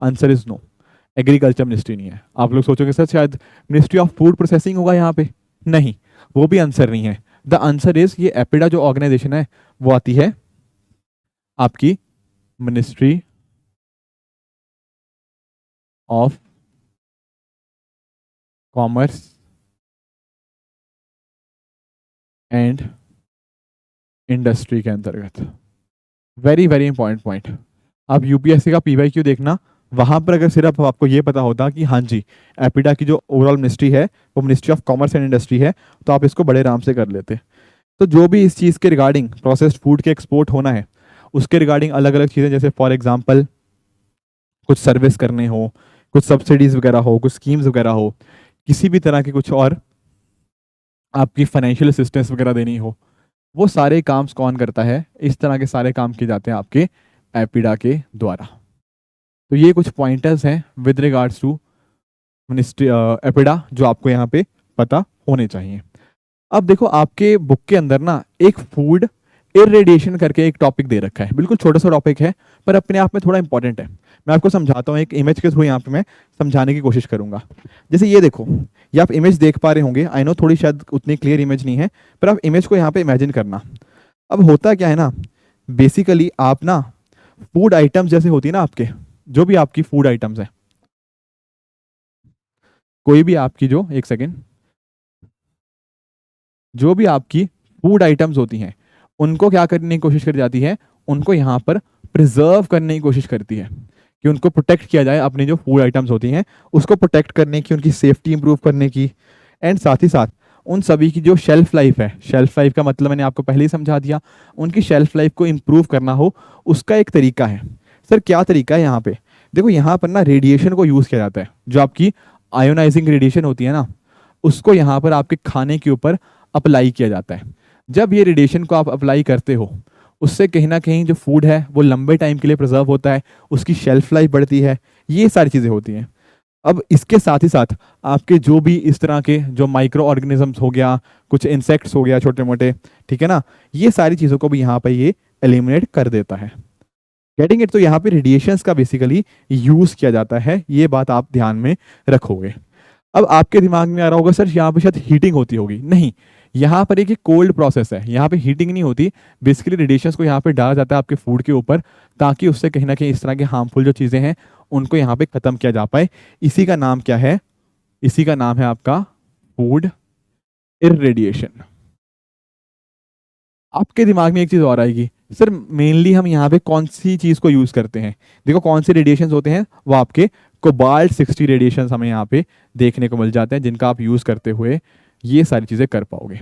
S1: Answer is no, agriculture ministry नहीं है। आप लोग सोचोगे सर शायद मिनिस्ट्री ऑफ फूड प्रोसेसिंग होगा यहाँ पे, नहीं, वो भी आंसर नहीं है। द आंसर इज ये एपिडा जो ऑर्गेनाइजेशन है वो आती है आपकी ministry of commerce and industry के अंतर्गत। Very very important point. आप यूपीएससी का पीवाईक्यू देखना, वहां पर अगर सिर्फ आपको ये पता होता कि हाँ जी एपिडा की जो ओवरऑल मिनिस्ट्री है वो ministry of commerce and industry है, तो आप इसको बड़े आराम से कर लेते। तो जो भी इस चीज़ के रिगार्डिंग प्रोसेस्ड फूड के एक्सपोर्ट होना है उसके रिगार्डिंग अलग अलग चीज़ें, जैसे फॉर एग्जांपल कुछ सर्विस करने हो, कुछ सब्सिडीज वगैरह हो, कुछ स्कीम्स वगैरह हो, किसी भी तरह की कुछ और आपकी फाइनेंशियल असिस्टेंस वगैरह देनी हो, वो सारे काम कौन करता है? इस तरह के सारे काम किए जाते हैं आपके एपिडा के द्वारा। तो ये कुछ पॉइंटर्स हैं with regards to ministry APEDA जो आपको यहाँ पे पता होने चाहिए। अब देखो आपके बुक के अंदर ना एक फूड इरेडिएशन करके एक टॉपिक दे रखा है, बिल्कुल छोटा सा टॉपिक है पर अपने आप में थोड़ा इंपॉर्टेंट है। मैं आपको समझाता हूँ, एक इमेज के थ्रू यहाँ पे मैं समझाने की कोशिश करूंगा। जैसे ये देखो, ये आप इमेज देख पा रहे होंगे, आई नो थोड़ी शायद उतनी क्लियर इमेज नहीं है, पर आप इमेज को यहाँ पे इमेजिन करना। अब होता क्या है ना, बेसिकली आप ना फूड आइटम्स जैसे होती है ना आपके, जो भी आपकी फूड आइटम्स है, कोई भी आपकी जो एक सेकेंड, जो भी आपकी फूड आइटम्स होती हैं उनको क्या करने की कोशिश करी जाती है? उनको यहाँ पर प्रिजर्व करने की कोशिश करती है कि उनको प्रोटेक्ट किया जाए। अपनी जो फूड आइटम्स होती हैं उसको प्रोटेक्ट करने की, उनकी सेफ्टी इंप्रूव करने की, एंड साथ ही साथ उन सभी की जो शेल्फ लाइफ है, शेल्फ लाइफ का मतलब मैंने आपको पहले ही समझा दिया, उनकी शेल्फ लाइफ को इंप्रूव करना हो उसका एक तरीका है। सर क्या तरीका है? यहाँ पे देखो, यहाँ पर ना रेडिएशन को यूज़ किया जाता है, जो आपकी आयोनाइजिंग रेडिएशन होती है ना, उसको यहाँ पर आपके खाने के ऊपर अप्लाई किया जाता है। जब ये रेडिएशन को आप अप्लाई करते हो उससे कहीं ना कहीं जो फूड है वो लंबे टाइम के लिए प्रिजर्व होता है, उसकी शेल्फ लाइफ बढ़ती है, ये सारी चीज़ें होती हैं। अब इसके साथ ही साथ आपके जो भी इस तरह के जो माइक्रो ऑर्गेनिजम्स हो गया, कुछ इंसेक्ट्स हो गया छोटे मोटे, ठीक है ना, ये सारी चीज़ों को भी यहाँ पर ये एलिमिनेट कर देता है। Getting it? तो यहाँ पे रेडिएशंस का बेसिकली यूज़ किया जाता है, ये बात आप ध्यान में रखोगे। अब आपके दिमाग में आ रहा होगा सर यहाँ पे शायद हीटिंग होती होगी। नहीं, यहाँ पर एक कोल्ड प्रोसेस है, यहाँ पे हीटिंग नहीं होती। बेसिकली रेडिएशंस को यहाँ पे डाला जाता है आपके फूड के ऊपर, ताकि उससे कहीं ना कहीं इस तरह के हार्मफुल जो चीज़ें हैं उनको यहाँ पे ख़त्म किया जा पाए। इसी का नाम क्या है? इसी का नाम है आपका फूड इररेडिएशन। आपके दिमाग में एक चीज़ और आएगी, सर मेनली हम यहाँ पे कौन सी चीज़ को यूज़ करते हैं? देखो कौन से रेडिएशंस होते हैं, वो आपके कोबाल्ट 60 रेडिएशंस हमें यहाँ पे देखने को मिल जाते हैं, जिनका आप यूज़ करते हुए ये सारी चीज़ें कर पाओगे।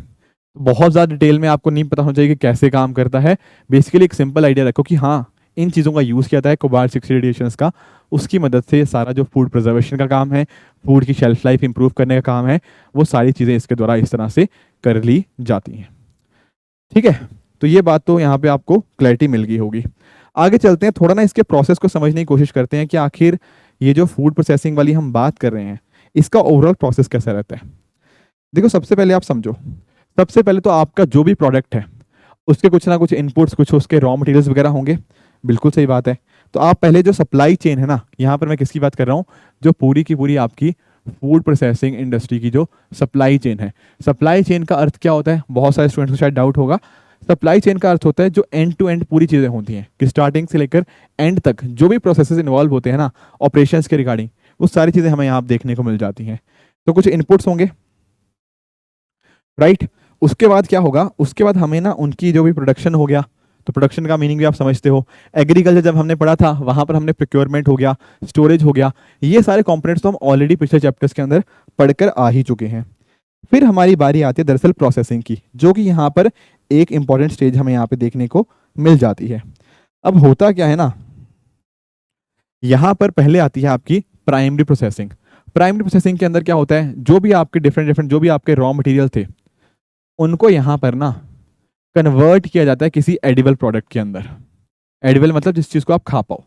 S1: बहुत ज़्यादा डिटेल में आपको नहीं पता होना चाहिए कि कैसे काम करता है। बेसिकली एक सिंपल आइडिया रखो कि हाँ इन चीज़ों का यूज़ किया जाता है कोबाल्ट 60 रेडिएशंस का, उसकी मदद से सारा जो फूड प्रिजर्वेशन का काम है, फूड की शेल्फ लाइफ इंप्रूव करने का काम है, वो सारी चीज़ें इसके द्वारा इस तरह से कर ली जाती हैं। ठीक है, तो ये बात तो यहाँ पे आपको क्लैरिटी मिल गई होगी। आगे चलते हैं, थोड़ा ना इसके प्रोसेस को समझने की कोशिश करते हैं कि आखिर ये जो फूड प्रोसेसिंग वाली हम बात कर रहे हैं इसका ओवरऑल प्रोसेस कैसा रहता है। देखो सबसे पहले आप समझो, सबसे पहले तो आपका जो भी प्रोडक्ट है उसके कुछ ना कुछ इनपुट्स, कुछ उसके रॉ मटेरियल्स वगैरह होंगे, बिल्कुल सही बात है। तो आप पहले जो सप्लाई चेन है ना, यहाँ पर मैं किसकी बात कर रहा हूँ, जो पूरी की पूरी आपकी फूड प्रोसेसिंग इंडस्ट्री की जो सप्लाई चेन है। सप्लाई चेन का अर्थ क्या होता है? बहुत सारे स्टूडेंट्स को शायद डाउट होगा। सप्लाई चेन का अर्थ होता है जो एंड टू एंड पूरी चीज़ें होती हैं, कि स्टार्टिंग से लेकर एंड तक जो भी प्रोसेसेस इन्वॉल्व होते हैं ना ऑपरेशंस के रिगार्डिंग, वो सारी चीज़ें हमें यहाँ देखने को मिल जाती हैं। तो कुछ इनपुट्स होंगे, राइट। उसके बाद क्या होगा? उसके बाद हमें ना उनकी जो भी प्रोडक्शन हो गया, तो प्रोडक्शन का मीनिंग भी आप समझते हो। एग्रीकल्चर जब हमने पढ़ा था वहाँ पर हमने प्रोक्योरमेंट हो गया, स्टोरेज हो गया, ये सारे कंपोनेंट्स तो हम ऑलरेडी पिछले चैप्टर्स के अंदर पढ़कर आ ही चुके हैं। फिर हमारी बारी आती है दरअसल प्रोसेसिंग की, जो कि यहाँ पर एक इंपॉर्टेंट स्टेज हमें यहाँ पे देखने को मिल जाती है। अब होता क्या है ना, यहाँ पर पहले आती है आपकी प्राइमरी प्रोसेसिंग। प्राइमरी प्रोसेसिंग के अंदर क्या होता है, जो भी आपके डिफरेंट जो भी आपके रॉ मटेरियल थे उनको यहाँ पर ना कन्वर्ट किया जाता है किसी एडिबल प्रोडक्ट के अंदर। एडिबल मतलब जिस चीज़ को आप खा पाओ,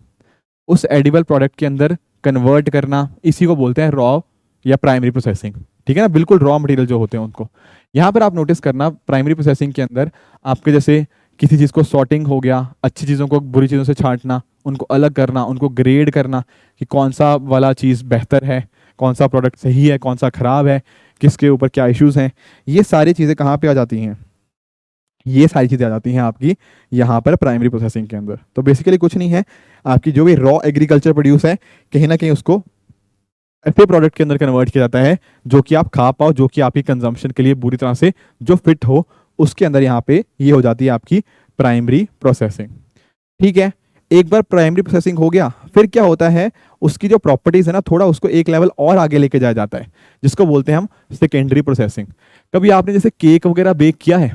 S1: उस एडिबल प्रोडक्ट के अंदर कन्वर्ट करना, इसी को बोलते हैं रॉ या प्राइमरी प्रोसेसिंग। ठीक है ना, बिल्कुल रॉ मटेरियल जो होते हैं उनको। यहाँ पर आप नोटिस करना प्राइमरी प्रोसेसिंग के अंदर आपके जैसे किसी चीज़ को सॉर्टिंग हो गया, अच्छी चीज़ों को बुरी चीज़ों से छांटना, उनको अलग करना, उनको ग्रेड करना कि कौन सा वाला चीज़ बेहतर है, कौन सा प्रोडक्ट सही है, कौन सा ख़राब है, किसके ऊपर क्या इश्यूज हैं, ये सारी चीज़ें कहाँ पे आ जाती हैं, ये सारी चीज़ें आ जाती हैं आपकी यहाँ पर प्राइमरी प्रोसेसिंग के अंदर। तो बेसिकली कुछ नहीं है, आपकी जो भी रॉ एग्रीकल्चर प्रोड्यूस है कहीं ना कहीं उसको ऐसे प्रोडक्ट के अंदर कन्वर्ट किया जाता है जो कि आप खा पाओ, जो कि आपकी कंजम्पशन के लिए पूरी तरह से जो फिट हो, उसके अंदर यहाँ पे ये हो जाती है आपकी प्राइमरी प्रोसेसिंग। ठीक है, एक बार प्राइमरी प्रोसेसिंग हो गया, फिर क्या होता है, उसकी जो प्रॉपर्टीज है ना, थोड़ा उसको एक लेवल और आगे लेके जाया जाता है, जिसको बोलते हैं हम सेकेंडरी प्रोसेसिंग। कभी आपने जैसे केक वगैरह बेक किया है,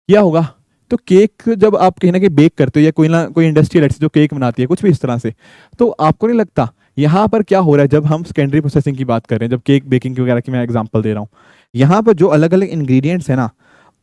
S1: किया होगा, तो केक जब आप कहीं ना कहीं बेक करते हो या कोई ना कोई इंडस्ट्री जो केक बनाती है कुछ भी इस तरह से, तो आपको नहीं लगता यहाँ पर क्या हो रहा है, जब हम सेकेंडरी प्रोसेसिंग की बात कर रहे हैं, जब केक बेकिंग की वगैरह की मैं एग्जांपल दे रहा हूँ, यहाँ पर जो अलग अलग इंग्रेडिएंट्स है ना,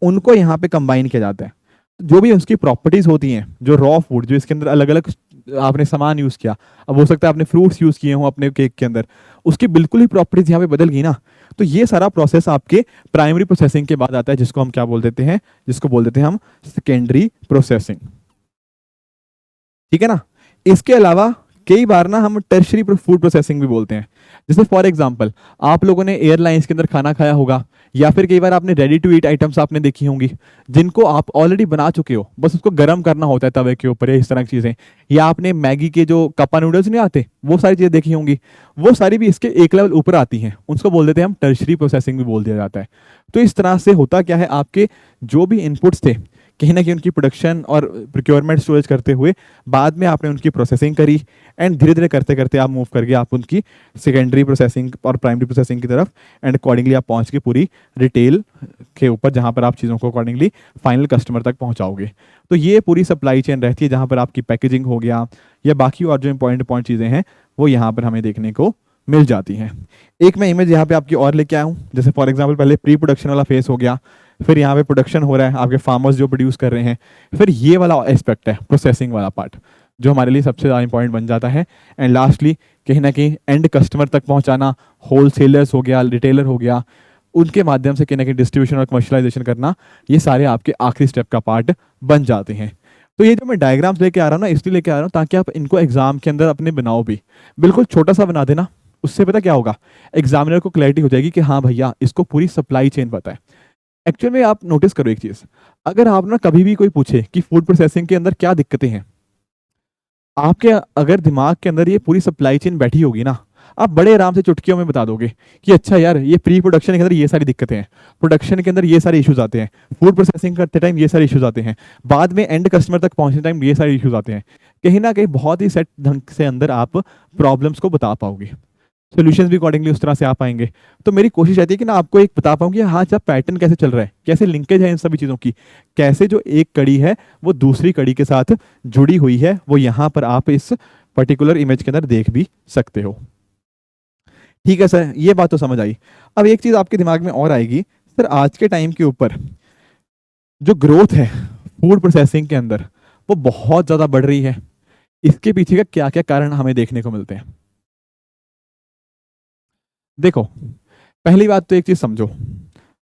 S1: उनको यहाँ पे कंबाइन किया जाता है। जो भी उसकी प्रॉपर्टीज होती हैं, जो रॉ फूड, जो इसके अंदर अलग अलग आपने सामान यूज किया, अब हो सकता है आपने फ्रूट्स यूज किए हों अपने केक के अंदर, उसकी बिल्कुल ही प्रॉपर्टीज यहाँ पे बदल गई ना, तो ये सारा प्रोसेस आपके प्राइमरी प्रोसेसिंग के बाद आता है, जिसको हम क्या बोल देते हैं, जिसको बोल देते हैं हम सेकेंडरी प्रोसेसिंग। ठीक है ना। इसके अलावा कई बार ना हम टर्शरी फूड प्रोसेसिंग भी बोलते हैं। जैसे फॉर एग्जांपल आप लोगों ने एयरलाइंस के अंदर खाना खाया होगा, या फिर कई बार आपने रेडी टू ईट आइटम्स आपने देखी होंगी जिनको आप ऑलरेडी बना चुके हो, बस उसको गर्म करना होता है तवे के ऊपर, या इस तरह की चीजें, या आपने मैगी के जो कप्पा नूडल्स नहीं आते, वो सारी चीजें देखी होंगी, वो सारी भी इसके एक लेवल ऊपर आती हैं, उसको बोल देते हैं हम टर्शरी प्रोसेसिंग भी बोल दिया जाता है। तो इस तरह से होता क्या है, आपके जो भी इनपुट्स थे कहीं ना कहीं उनकी प्रोडक्शन और प्रोक्योरमेंट स्टोरेज करते हुए बाद में आपने उनकी प्रोसेसिंग करी, एंड धीरे धीरे करते करते आप मूव करके आप उनकी सेकेंडरी प्रोसेसिंग और प्राइमरी प्रोसेसिंग की तरफ, एंड अकॉर्डिंगली आप पहुंच के पूरी रिटेल के ऊपर, जहां पर आप चीज़ों को अकॉर्डिंगली फाइनल कस्टमर तक पहुंचाओगे। तो ये पूरी सप्लाई चेन रहती है, जहां पर आपकी पैकेजिंग हो गया या बाकी और जो इंपॉर्टेंट चीज़ें हैं वो यहाँ पर हमें देखने को मिल जाती हैं। एक मैं इमेज यहाँ पे आपकी और लेके आया हूँ, जैसे फॉर एग्जाम्पल पहले प्री प्रोडक्शन वाला फेस हो गया, फिर यहाँ पे प्रोडक्शन हो रहा है, आपके फार्मर्स जो प्रोड्यूस कर रहे हैं, फिर ये वाला एस्पेक्ट है प्रोसेसिंग वाला पार्ट, जो हमारे लिए सबसे ज़्यादा इंपॉर्टेंट बन जाता है। एंड लास्टली कहीं ना कहीं एंड कस्टमर तक पहुँचाना, होलसेलर्स हो गया, रिटेलर हो गया, उनके माध्यम से कहीं ना कहीं डिस्ट्रीब्यूशन और कमर्शलाइजेशन करना, ये सारे आपके आखिरी स्टेप का पार्ट बन जाते हैं। तो ये जो मैं डायग्राम्स लेके आ रहा हूँ ना, इसलिए लेके आ रहा हूँ ताकि आप इनको एग्जाम के अंदर अपने बनाओ भी, बिल्कुल छोटा सा बना देना, उससे पता क्या होगा, एग्जामिनर को क्लैरिटी हो जाएगी कि हाँ भैया इसको पूरी सप्लाई चेन पता है। एक्चुअल में आप नोटिस करो एक चीज, अगर आप ना कभी भी कोई पूछे कि फूड प्रोसेसिंग के अंदर क्या दिक्कतें हैं, आपके अगर दिमाग के अंदर ये पूरी सप्लाई चेन बैठी होगी ना, आप बड़े आराम से चुटकियों में बता दोगे कि अच्छा यार ये प्री प्रोडक्शन के अंदर ये सारी दिक्कतें हैं, प्रोडक्शन के अंदर ये सारे इश्यूज आते हैं, फूड प्रोसेसिंग करते टाइम ये सारे इश्यूज आते हैं, बाद में एंड कस्टमर तक पहुंचने टाइम ये सारे इश्यूज आते हैं। कहीं ना कहीं बहुत ही सेट ढंग से अंदर आप प्रॉब्लम्स को बता पाओगे, सोल्यूशंस भी अकॉर्डिंगली उस तरह से आ पाएंगे। तो मेरी कोशिश रहती है कि ना आपको एक बता पाऊँ कि हाँ अच्छा पैटर्न कैसे चल रहा है, कैसे लिंकेज है इन सभी चीज़ों की, कैसे जो एक कड़ी है वो दूसरी कड़ी के साथ जुड़ी हुई है, वो यहाँ पर आप इस पर्टिकुलर इमेज के अंदर देख भी सकते हो। ठीक है सर, ये बात तो समझ आई। अब एक चीज़ आपके दिमाग में और आएगी, सर आज के टाइम के ऊपर जो ग्रोथ है फूड प्रोसेसिंग के अंदर वो बहुत ज़्यादा बढ़ रही है, इसके पीछे का क्या क्या कारण हमें देखने को मिलते हैं। देखो, पहली बात तो एक चीज समझो,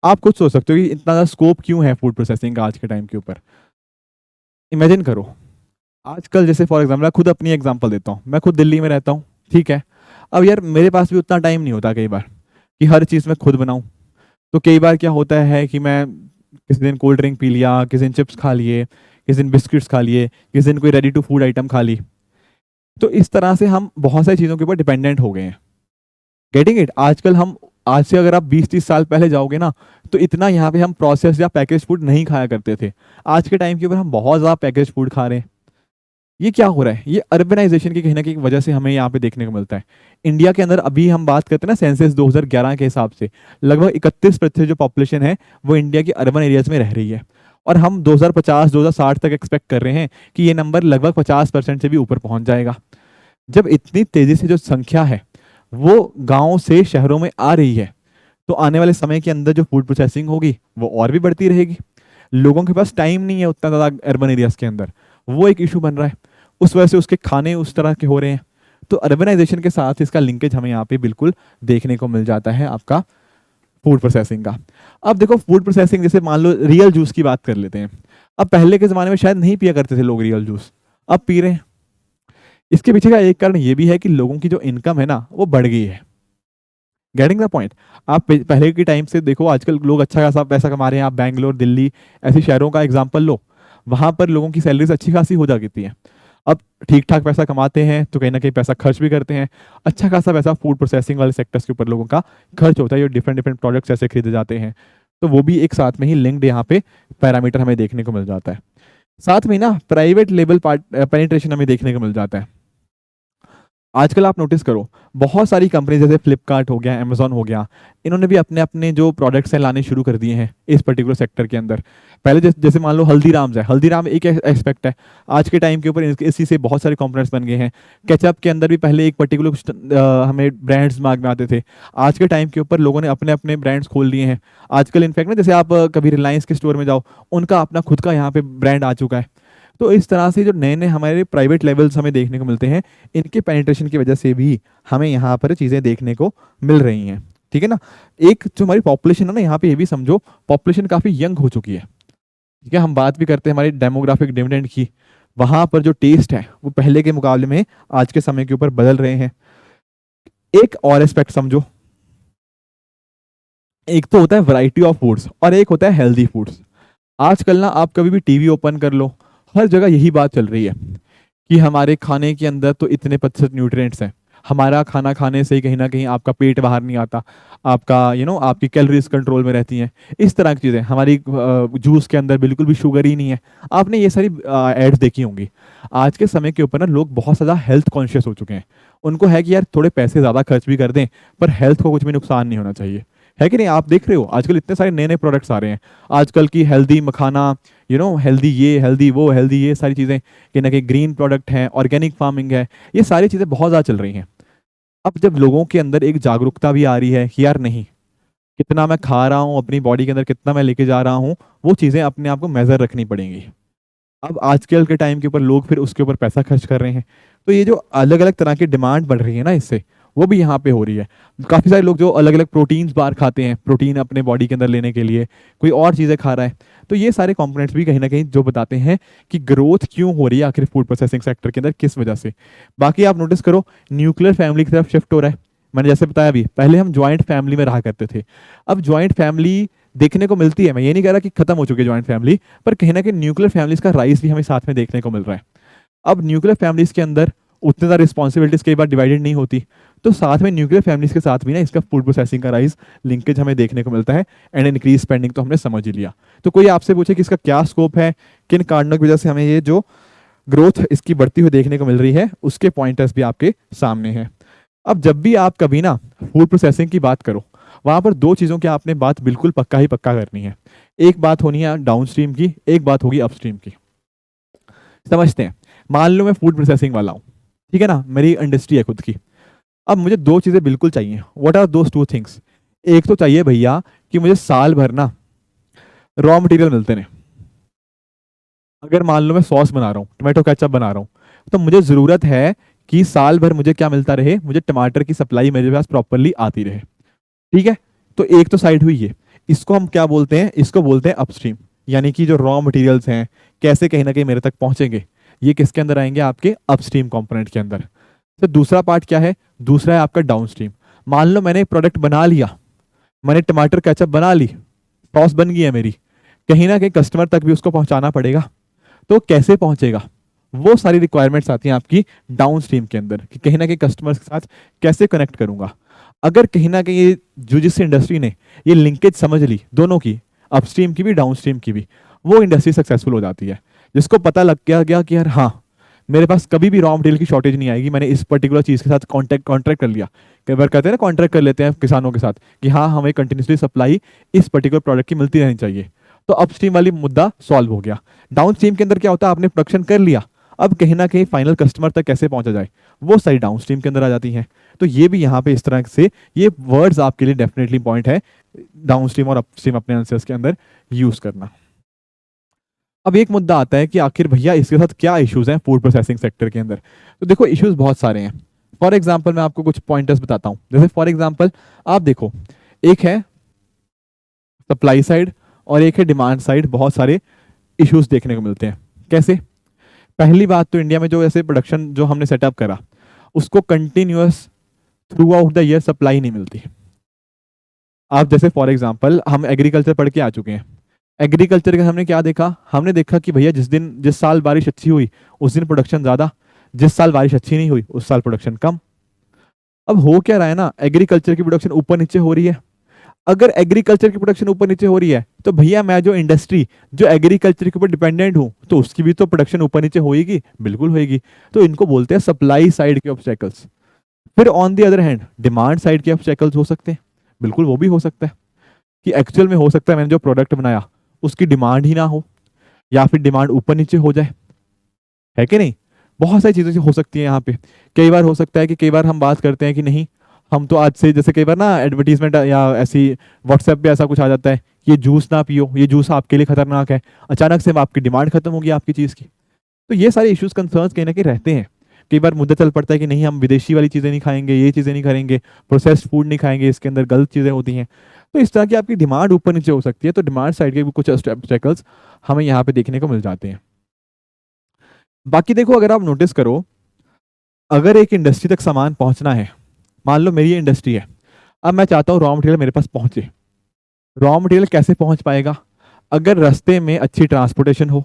S1: आप खुद सोच सकते हो कि इतना ज़्यादा स्कोप क्यों है फूड प्रोसेसिंग का आज के टाइम के ऊपर। इमेजिन करो, आजकल जैसे फॉर एग्जाम्पल मैं खुद अपनी एग्जांपल देता हूँ, मैं खुद दिल्ली में रहता हूँ, ठीक है। अब यार मेरे पास भी उतना टाइम नहीं होता कई बार कि हर चीज़ मैं खुद बनाऊँ। तो कई बार क्या होता है कि मैं किसी दिन कोल्ड ड्रिंक पी लिया, किसी दिन चिप्स खा लिए, किसी दिन बिस्किट्स खा लिए, किसी दिन कोई रेडी टू फूड आइटम खा ली। तो इस तरह से हम बहुत सारी चीज़ों के ऊपर डिपेंडेंट हो गए हैं। गेटिंग इट, आजकल हम, आज से अगर आप 20-30 साल पहले जाओगे ना, तो इतना यहाँ पे हम प्रोसेस या पैकेज फूड नहीं खाया करते थे। आज के टाइम के ऊपर हम बहुत ज़्यादा पैकेज फूड खा रहे हैं। ये क्या हो रहा है, ये अर्बनाइजेशन की कहीं ना कहीं वजह से हमें यहाँ पे देखने को मिलता है। इंडिया के अंदर अभी हम बात करते हैं ना, सेंसस 2011 के हिसाब से लगभग 31% जो पॉपुलेशन है वो इंडिया के अर्बन एरियाज में रह रही है, और हम 2050-2060 तक एक्सपेक्ट कर रहे हैं कि ये नंबर लगभग 50% से भी ऊपर पहुंच जाएगा। जब इतनी तेजी से जो संख्या है वो गाँव से शहरों में आ रही है, तो आने वाले समय के अंदर जो फूड प्रोसेसिंग होगी वो और भी बढ़ती रहेगी। लोगों के पास टाइम नहीं है उतना ज़्यादा अर्बन एरियाज के अंदर, वो एक इशू बन रहा है, उस वजह से उसके खाने उस तरह के हो रहे हैं। तो अर्बनाइजेशन के साथ इसका लिंकेज हमें यहाँ पे बिल्कुल देखने को मिल जाता है आपका फूड प्रोसेसिंग का। अब देखो फूड प्रोसेसिंग, जैसे मान लो रियल जूस की बात कर लेते हैं। अब पहले के ज़माने में शायद नहीं पिया करते थे लोग रियल जूस, अब पी रहे हैं। इसके पीछे का एक कारण ये भी है कि लोगों की जो इनकम है ना वो बढ़ गई है। Getting the point. आप पहले के टाइम से देखो, आजकल लोग अच्छा खासा पैसा कमा रहे हैं। आप बैंगलोर, दिल्ली ऐसे शहरों का एग्जांपल लो, वहां पर लोगों की सैलरीज अच्छी खासी हो जाती हैं। अब ठीक ठाक पैसा कमाते हैं तो कहीं ना कहीं पैसा खर्च भी करते हैं। अच्छा खासा पैसा फूड प्रोसेसिंग वाले सेक्टर्स के ऊपर लोगों का खर्च होता है, जो डिफरेंट डिफरेंट प्रोडक्ट्स ऐसे खरीदे जाते हैं। तो वो भी एक साथ में ही लिंक्ड यहाँ पे पैरामीटर हमें देखने को मिल जाता है। साथ में ना प्राइवेट लेवल पार्ट पेनिट्रेशन हमें देखने को मिल जाता है। आजकल आप नोटिस करो, बहुत सारी कंपनी जैसे फ्लिपकार्ट हो गया, अमेजोन हो गया, इन्होंने भी अपने अपने जो प्रोडक्ट्स हैं लाने शुरू कर दिए हैं इस पर्टिकुलर सेक्टर के अंदर। पहले जैसे मान लो हल्दीराम्स है, हल्दीराम एक एस्पेक्ट है। आज के टाइम के ऊपर इसी से बहुत सारे कंपोनेंट्स बन गए हैं। केचप के अंदर भी पहले एक पर्टिकुलर हमें ब्रांड्स दिमाग में आते थे। आज के टाइम के ऊपर लोगों ने अपने अपने ब्रांड्स खोल लिए हैं। आजकल इनफैक्ट ना, जैसे आप कभी रिलायंस के स्टोर में जाओ, उनका अपना खुद का यहाँ पे ब्रांड आ चुका है। तो इस तरह से जो नए नए हमारे प्राइवेट लेवल्स हमें देखने को मिलते हैं, इनके पेनिट्रेशन की वजह से भी हमें यहाँ पर चीज़ें देखने को मिल रही हैं। ठीक है ना। एक जो हमारी पॉपुलेशन है ना, यहाँ पे ये भी समझो पॉपुलेशन काफ़ी यंग हो चुकी है। ठीक है, हम बात भी करते हैं हमारी डेमोग्राफिक डिविडेंड की, वहाँ पर जो टेस्ट है वो पहले के मुकाबले में आज के समय के ऊपर बदल रहे हैं। एक और एस्पेक्ट समझो, एक तो होता है वैरायटी ऑफ फूड्स और एक होता है हेल्दी फूड्स। आजकल ना आप कभी भी टीवी ओपन कर लो, हर जगह यही बात चल रही है कि हमारे खाने के अंदर तो इतने प्रतिशत न्यूट्रिएंट्स हैं, हमारा खाना खाने से ही कहीं ना कहीं आपका पेट बाहर नहीं आता, आपका आपकी कैलोरीज कंट्रोल में रहती हैं, इस तरह की चीज़ें। हमारी जूस के अंदर बिल्कुल भी शुगर ही नहीं है। आपने ये सारी एड्स देखी होंगी। आज के समय के ऊपर ना लोग बहुत ज़्यादा हेल्थ कॉन्शियस हो चुके हैं। उनको है कि यार थोड़े पैसे ज़्यादा खर्च भी कर दें पर हेल्थ को कुछ भी नुकसान नहीं होना चाहिए, है कि नहीं। आप देख रहे हो आजकल इतने सारे नए नए प्रोडक्ट्स आ रहे हैं। आजकल की हेल्दी मखाना, हेल्दी ये, हेल्दी वो, हेल्दी ये सारी चीज़ें, कहीं ना कहीं ग्रीन प्रोडक्ट हैं, ऑर्गेनिक फार्मिंग है, ये सारी चीज़ें बहुत ज़्यादा चल रही हैं। अब जब लोगों के अंदर एक जागरूकता भी आ रही है कि यार नहीं, कितना मैं खा रहा हूँ, अपनी बॉडी के अंदर कितना मैं लेके जा रहा हूँ, वो चीज़ें अपने आप को मेजर रखनी पड़ेंगी। अब आजकल के टाइम के ऊपर लोग फिर उसके ऊपर पैसा खर्च कर रहे हैं। तो ये जो अलग अलग तरह की डिमांड बढ़ रही है ना, इससे वो भी यहाँ पे हो रही है। काफ़ी सारे लोग जो अलग अलग प्रोटीन्स बार खाते हैं, प्रोटीन अपने बॉडी के अंदर लेने के लिए, कोई और चीज़ें खा रहा है। तो ये सारे कंपोनेंट्स भी कहीं ना कहीं जो बताते हैं कि ग्रोथ क्यों हो रही है आखिर फूड प्रोसेसिंग सेक्टर के अंदर, किस वजह से। बाकी आप नोटिस करो, न्यूक्लियर फैमिली की तरफ शिफ्ट हो रहा है। मैंने जैसे बताया अभी, पहले हम ज्वाइंट फैमिली में रहा करते थे, अब ज्वाइंट फैमिली देखने को मिलती है। मैं ये नहीं कह रहा कि खत्म हो चुकी है ज्वाइंट फैमिली, पर कहीं ना कहीं न्यूक्लियर फैमिलीज का राइज भी हमें साथ में देखने को मिल रहा है। अब न्यूक्लियर फैमिलीज के अंदर उतनी ज़्यादा रिस्पॉन्सिबिलिटीज कई बार डिवाइडेड नहीं होती, तो साथ में न्यूक्लियर फैमिलीज के साथ भी ना इसका फूड प्रोसेसिंग का राइज लिंकेज हमें देखने को मिलता है। एंड इंक्रीज स्पेंडिंग तो हमने समझ ही लिया। तो कोई आपसे पूछे कि इसका क्या स्कोप है, किन कारणों की वजह से हमें ये जो ग्रोथ इसकी बढ़ती हुई देखने को मिल रही है, उसके पॉइंटर्स भी आपके सामने हैं। अब जब भी आप कभी ना फूड प्रोसेसिंग की बात करो, वहां पर दो चीज़ों की आपने बात बिल्कुल पक्का ही पक्का करनी है। एक बात होनी है डाउन स्ट्रीम की, एक बात होगी अपस्ट्रीम की। समझते हैं, मान लो मैं फूड प्रोसेसिंग वाला हूँ, ठीक है ना, मेरी इंडस्ट्री है खुद की। अब मुझे दो चीज़ें बिल्कुल चाहिए। What are those two things? एक तो चाहिए भैया कि मुझे साल भर ना रॉ मटेरियल मिलते रहे। अगर मान लो मैं सॉस बना रहा हूँ, टोमेटो केचप बना रहा हूँ, तो मुझे ज़रूरत है कि साल भर मुझे क्या मिलता रहे, मुझे टमाटर की सप्लाई मेरे पास प्रॉपरली आती रहे। ठीक है, तो एक तो साइड हुई ये। इसको हम क्या बोलते हैं? इसको बोलते हैं अपस्ट्रीम। यानी कि जो रॉ मटेरियल्स हैं कैसे कहीं ना कहीं मेरे तक पहुंचेंगे, ये किसके अंदर आएंगे? आपके अपस्ट्रीम कंपोनेंट के अंदर। तो दूसरा पार्ट क्या है? दूसरा है आपका डाउनस्ट्रीम। मान लो मैंने एक प्रोडक्ट बना लिया, मैंने टमाटर केचप बना ली, सॉस बन गई है मेरी, कहीं ना कहीं कस्टमर तक भी उसको पहुंचाना पड़ेगा। तो कैसे पहुंचेगा? वो सारी रिक्वायरमेंट्स आती हैं आपकी डाउन स्ट्रीम के अंदर, कि कहीं ना कहीं कस्टमर्स के साथ कैसे कनेक्ट करूंगा। अगर कहीं ना कहीं ये जो जिस इंडस्ट्री ने ये लिंकेज समझ ली दोनों की, अपस्ट्रीम की भी डाउन स्ट्रीम की भी, वो इंडस्ट्री सक्सेसफुल हो जाती है। जिसको पता लग गया कि यार हाँ, मेरे पास कभी भी रॉ मटेरियल की शॉर्टेज नहीं आएगी, मैंने इस पर्टिकुलर चीज़ के साथ कॉन्ट्रैक्ट कर लिया। कई बार कहते हैं ना, कॉन्ट्रैक्ट कर लेते हैं किसानों के साथ कि हाँ, हमें कंटिन्यूसली सप्लाई इस पर्टिकुलर प्रोडक्ट की मिलती रहनी चाहिए। तो अपस्ट्रीम वाली मुद्दा सॉल्व हो गया। डाउन स्ट्रीम के अंदर क्या होता है? आपने प्रोडक्शन कर लिया, अब कहीं ना कहीं फाइनल कस्टमर तक कैसे पहुंचा जाए, वो सारी डाउन स्ट्रीम के अंदर आ जाती हैं। तो ये भी यहाँ पे इस तरह से ये वर्ड्स आपके लिए डेफिनेटली पॉइंट है, डाउन स्ट्रीम और अपस्ट्रीम अपने आंसर्स के अंदर यूज करना। अब एक मुद्दा आता है कि आखिर भैया इसके साथ क्या इश्यूज हैं फूड प्रोसेसिंग सेक्टर के अंदर। तो देखो, इश्यूज बहुत सारे हैं। फॉर एग्जाम्पल मैं आपको कुछ पॉइंटर्स बताता हूँ। जैसे फॉर एग्जाम्पल आप देखो, एक है सप्लाई साइड और एक है डिमांड साइड, बहुत सारे इश्यूज देखने को मिलते हैं। कैसे? पहली बात तो इंडिया में जो ऐसे प्रोडक्शन जो हमने सेटअप करा उसको continuous through out the year supply नहीं मिलती। आप जैसे फॉर एग्जांपल हम एग्रीकल्चर पढ़ के आ चुके हैं, एग्रीकल्चर का हमने क्या देखा, हमने देखा कि भैया जिस साल बारिश अच्छी हुई उस दिन प्रोडक्शन ज्यादा, जिस साल बारिश अच्छी नहीं हुई उस साल प्रोडक्शन कम। अब हो क्या रहा है ना, एग्रीकल्चर की प्रोडक्शन ऊपर नीचे हो रही है। अगर एग्रीकल्चर की प्रोडक्शन ऊपर नीचे हो रही है तो भैया मैं जो इंडस्ट्री जो एग्रीकल्चर के ऊपर डिपेंडेंट हूं तो उसकी भी तो प्रोडक्शन ऊपर नीचे होएगी, बिल्कुल होएगी। तो इनको बोलते हैं सप्लाई साइड के ऑब्स्टेकल्स। फिर on the other hand demand side के ऑब्स्टेकल्स हो सकते हैं, बिल्कुल वो भी हो सकता है कि एक्चुअल में हो सकता है मैंने जो प्रोडक्ट बनाया उसकी डिमांड ही ना हो या फिर डिमांड ऊपर नीचे हो जाए, है कि नहीं। बहुत सारी चीज़ें हो सकती हैं यहाँ पे। कई बार हो सकता है कि कई बार हम बात करते हैं कि नहीं हम तो आज से, जैसे कई बार ना एडवर्टीजमेंट या ऐसी व्हाट्सएप पे ऐसा कुछ आ जाता है ये जूस ना पियो, ये जूस आपके लिए खतरनाक है, अचानक से आपकी डिमांड खत्म होगी आपकी चीज़ की। तो ये सारे इश्यूज कंसर्न्स कहीं ना कहीं रहते हैं। कई बार मुद्दा चल पड़ता है कि नहीं हम विदेशी वाली चीज़ें नहीं खाएंगे, ये चीज़ें नहीं करेंगे, प्रोसेस्ड फूड नहीं खाएंगे, इसके अंदर गलत चीज़ें होती हैं। तो इस तरह की आपकी डिमांड ऊपर नीचे हो सकती है। तो डिमांड साइड के भी कुछ ऑब्स्टेकल्स हमें यहाँ पे देखने को मिल जाते हैं। बाकी देखो अगर आप नोटिस करो, अगर एक इंडस्ट्री तक सामान पहुंचना है, मान लो मेरी इंडस्ट्री है, अब मैं चाहता हूँ रॉ मटेरियल मेरे पास पहुंचे। रॉ मटेरियल कैसे पहुंच पाएगा? अगर रास्ते में अच्छी ट्रांसपोर्टेशन हो,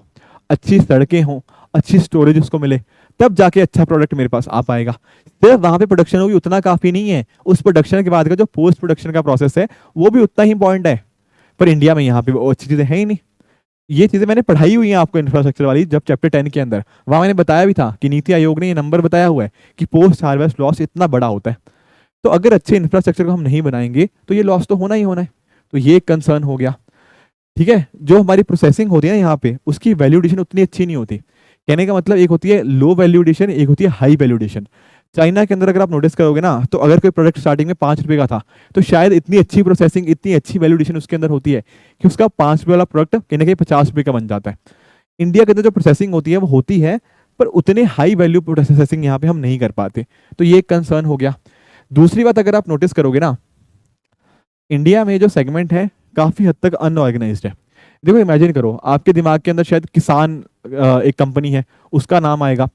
S1: अच्छी सड़कें हों, अच्छी स्टोरेज उसको मिले, तब जाके अच्छा प्रोडक्ट मेरे पास आ पाएगा। सिर्फ वहां पे प्रोडक्शन होगी उतना काफी नहीं है, उस प्रोडक्शन के बाद का जो पोस्ट प्रोडक्शन का प्रोसेस है वो भी उतना ही इंपॉर्टेंट है। पर इंडिया में यहाँ पे वो अच्छी चीजें हैं ही नहीं। ये चीजें मैंने पढ़ाई हुई हैं आपको इंफ्रास्ट्रक्चर वाली, जब चैप्टर 10 के अंदर वहां मैंने बताया भी था कि नीति आयोग ने ये नंबर बताया हुआ है कि पोस्ट हार्वेस्ट लॉस इतना बड़ा होता है। तो अगर अच्छे इंफ्रास्ट्रक्चर को हम नहीं बनाएंगे तो ये लॉस तो होना ही होना है। तो ये एक कंसर्न हो गया। ठीक है, जो हमारी प्रोसेसिंग होती है ना यहाँ पे उसकी वैल्यूडेशन उतनी अच्छी नहीं होती। कहने का मतलब एक होती है लो वैल्यूडेशन, एक होती है हाई वैल्यूडेशन। चाइना के अंदर अगर आप नोटिस करोगे ना तो अगर कोई प्रोडक्ट स्टार्टिंग में 5 रुपए का था तो शायद इतनी अच्छी प्रोसेसिंग, इतनी अच्छी वैल्यूडेशन उसके अंदर होती है कि उसका 5 रुपए वाला प्रोडक्ट कहीं ना कहीं 50 रुपए का बन जाता है। इंडिया के अंदर जो प्रोसेसिंग होती है वो होती है पर उतने हाई वैल्यू प्रोसेसिंग यहाँ पे हम नहीं कर पाते। तो ये एक कंसर्न हो गया। दूसरी बात अगर आप नोटिस करोगे ना, इंडिया में जो सेगमेंट है काफी हद तक अनऑर्गेनाइज्ड है। देखो इमेजिन करो आपके दिमाग के अंदर शायद किसान एक कंपनी है उसका नाम आएगा,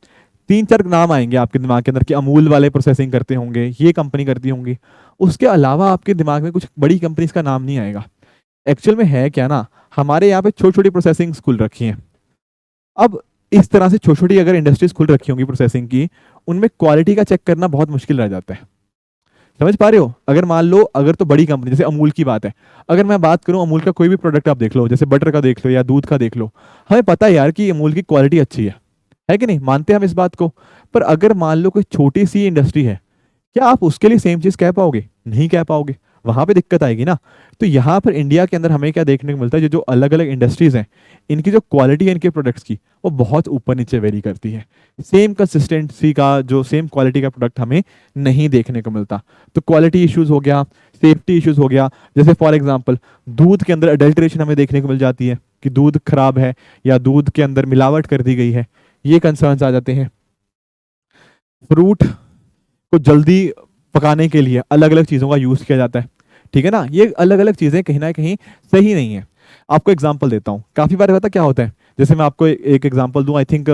S1: 3-4 नाम आएंगे आपके दिमाग के अंदर कि अमूल वाले प्रोसेसिंग करते होंगे, ये कंपनी करती होंगी। उसके अलावा आपके दिमाग में कुछ बड़ी कंपनीज का नाम नहीं आएगा। एक्चुअल में है क्या ना, हमारे यहाँ पे छोटी छोटी प्रोसेसिंग खुल रखी हैं। अब इस तरह से छोटी छोटी अगर इंडस्ट्रीज खुल रखी होंगी प्रोसेसिंग की, उनमें क्वालिटी का चेक करना बहुत मुश्किल रह जाता है। समझ पा रहे हो? अगर मान लो अगर तो बड़ी कंपनी जैसे अमूल की बात है, अगर मैं बात करूं अमूल का कोई भी प्रोडक्ट आप देख लो, जैसे बटर का देख लो या दूध का देख लो, हमें पता है यार कि अमूल की क्वालिटी अच्छी है कि नहीं, मानते हैं हम इस बात को। पर अगर मान लो कोई छोटी सी इंडस्ट्री है, क्या आप उसके लिए सेम चीज कह पाओगे? नहीं कह पाओगे, वहां पे दिक्कत आएगी ना। तो यहाँ पर इंडिया के अंदर हमें क्या देखने को मिलता है, जो जो अलग अलग इंडस्ट्रीज हैं इनकी जो क्वालिटी है इनके प्रोडक्ट्स की वो बहुत ऊपर नीचे वेरी करती है। सेम कंसिस्टेंसी का जो सेम क्वालिटी का प्रोडक्ट हमें नहीं देखने को मिलता। तो क्वालिटी इश्यूज हो गया, सेफ्टी इश्यूज हो गया। जैसे फॉर एग्जाम्पल दूध के अंदर अडल्ट्रेशन हमें देखने को मिल जाती है कि दूध खराब है या दूध के अंदर मिलावट कर दी गई है, ये कंसर्न्स आ जाते हैं। फ्रूट को जल्दी पकाने के लिए अलग अलग चीज़ों का यूज़ किया जाता है, ठीक है ना। ये अलग अलग चीज़ें कहीं ना कहीं सही नहीं है। आपको एग्जांपल देता हूँ, काफ़ी बार पता क्या होता है, जैसे मैं आपको एक एग्जांपल दूँ। आई थिंक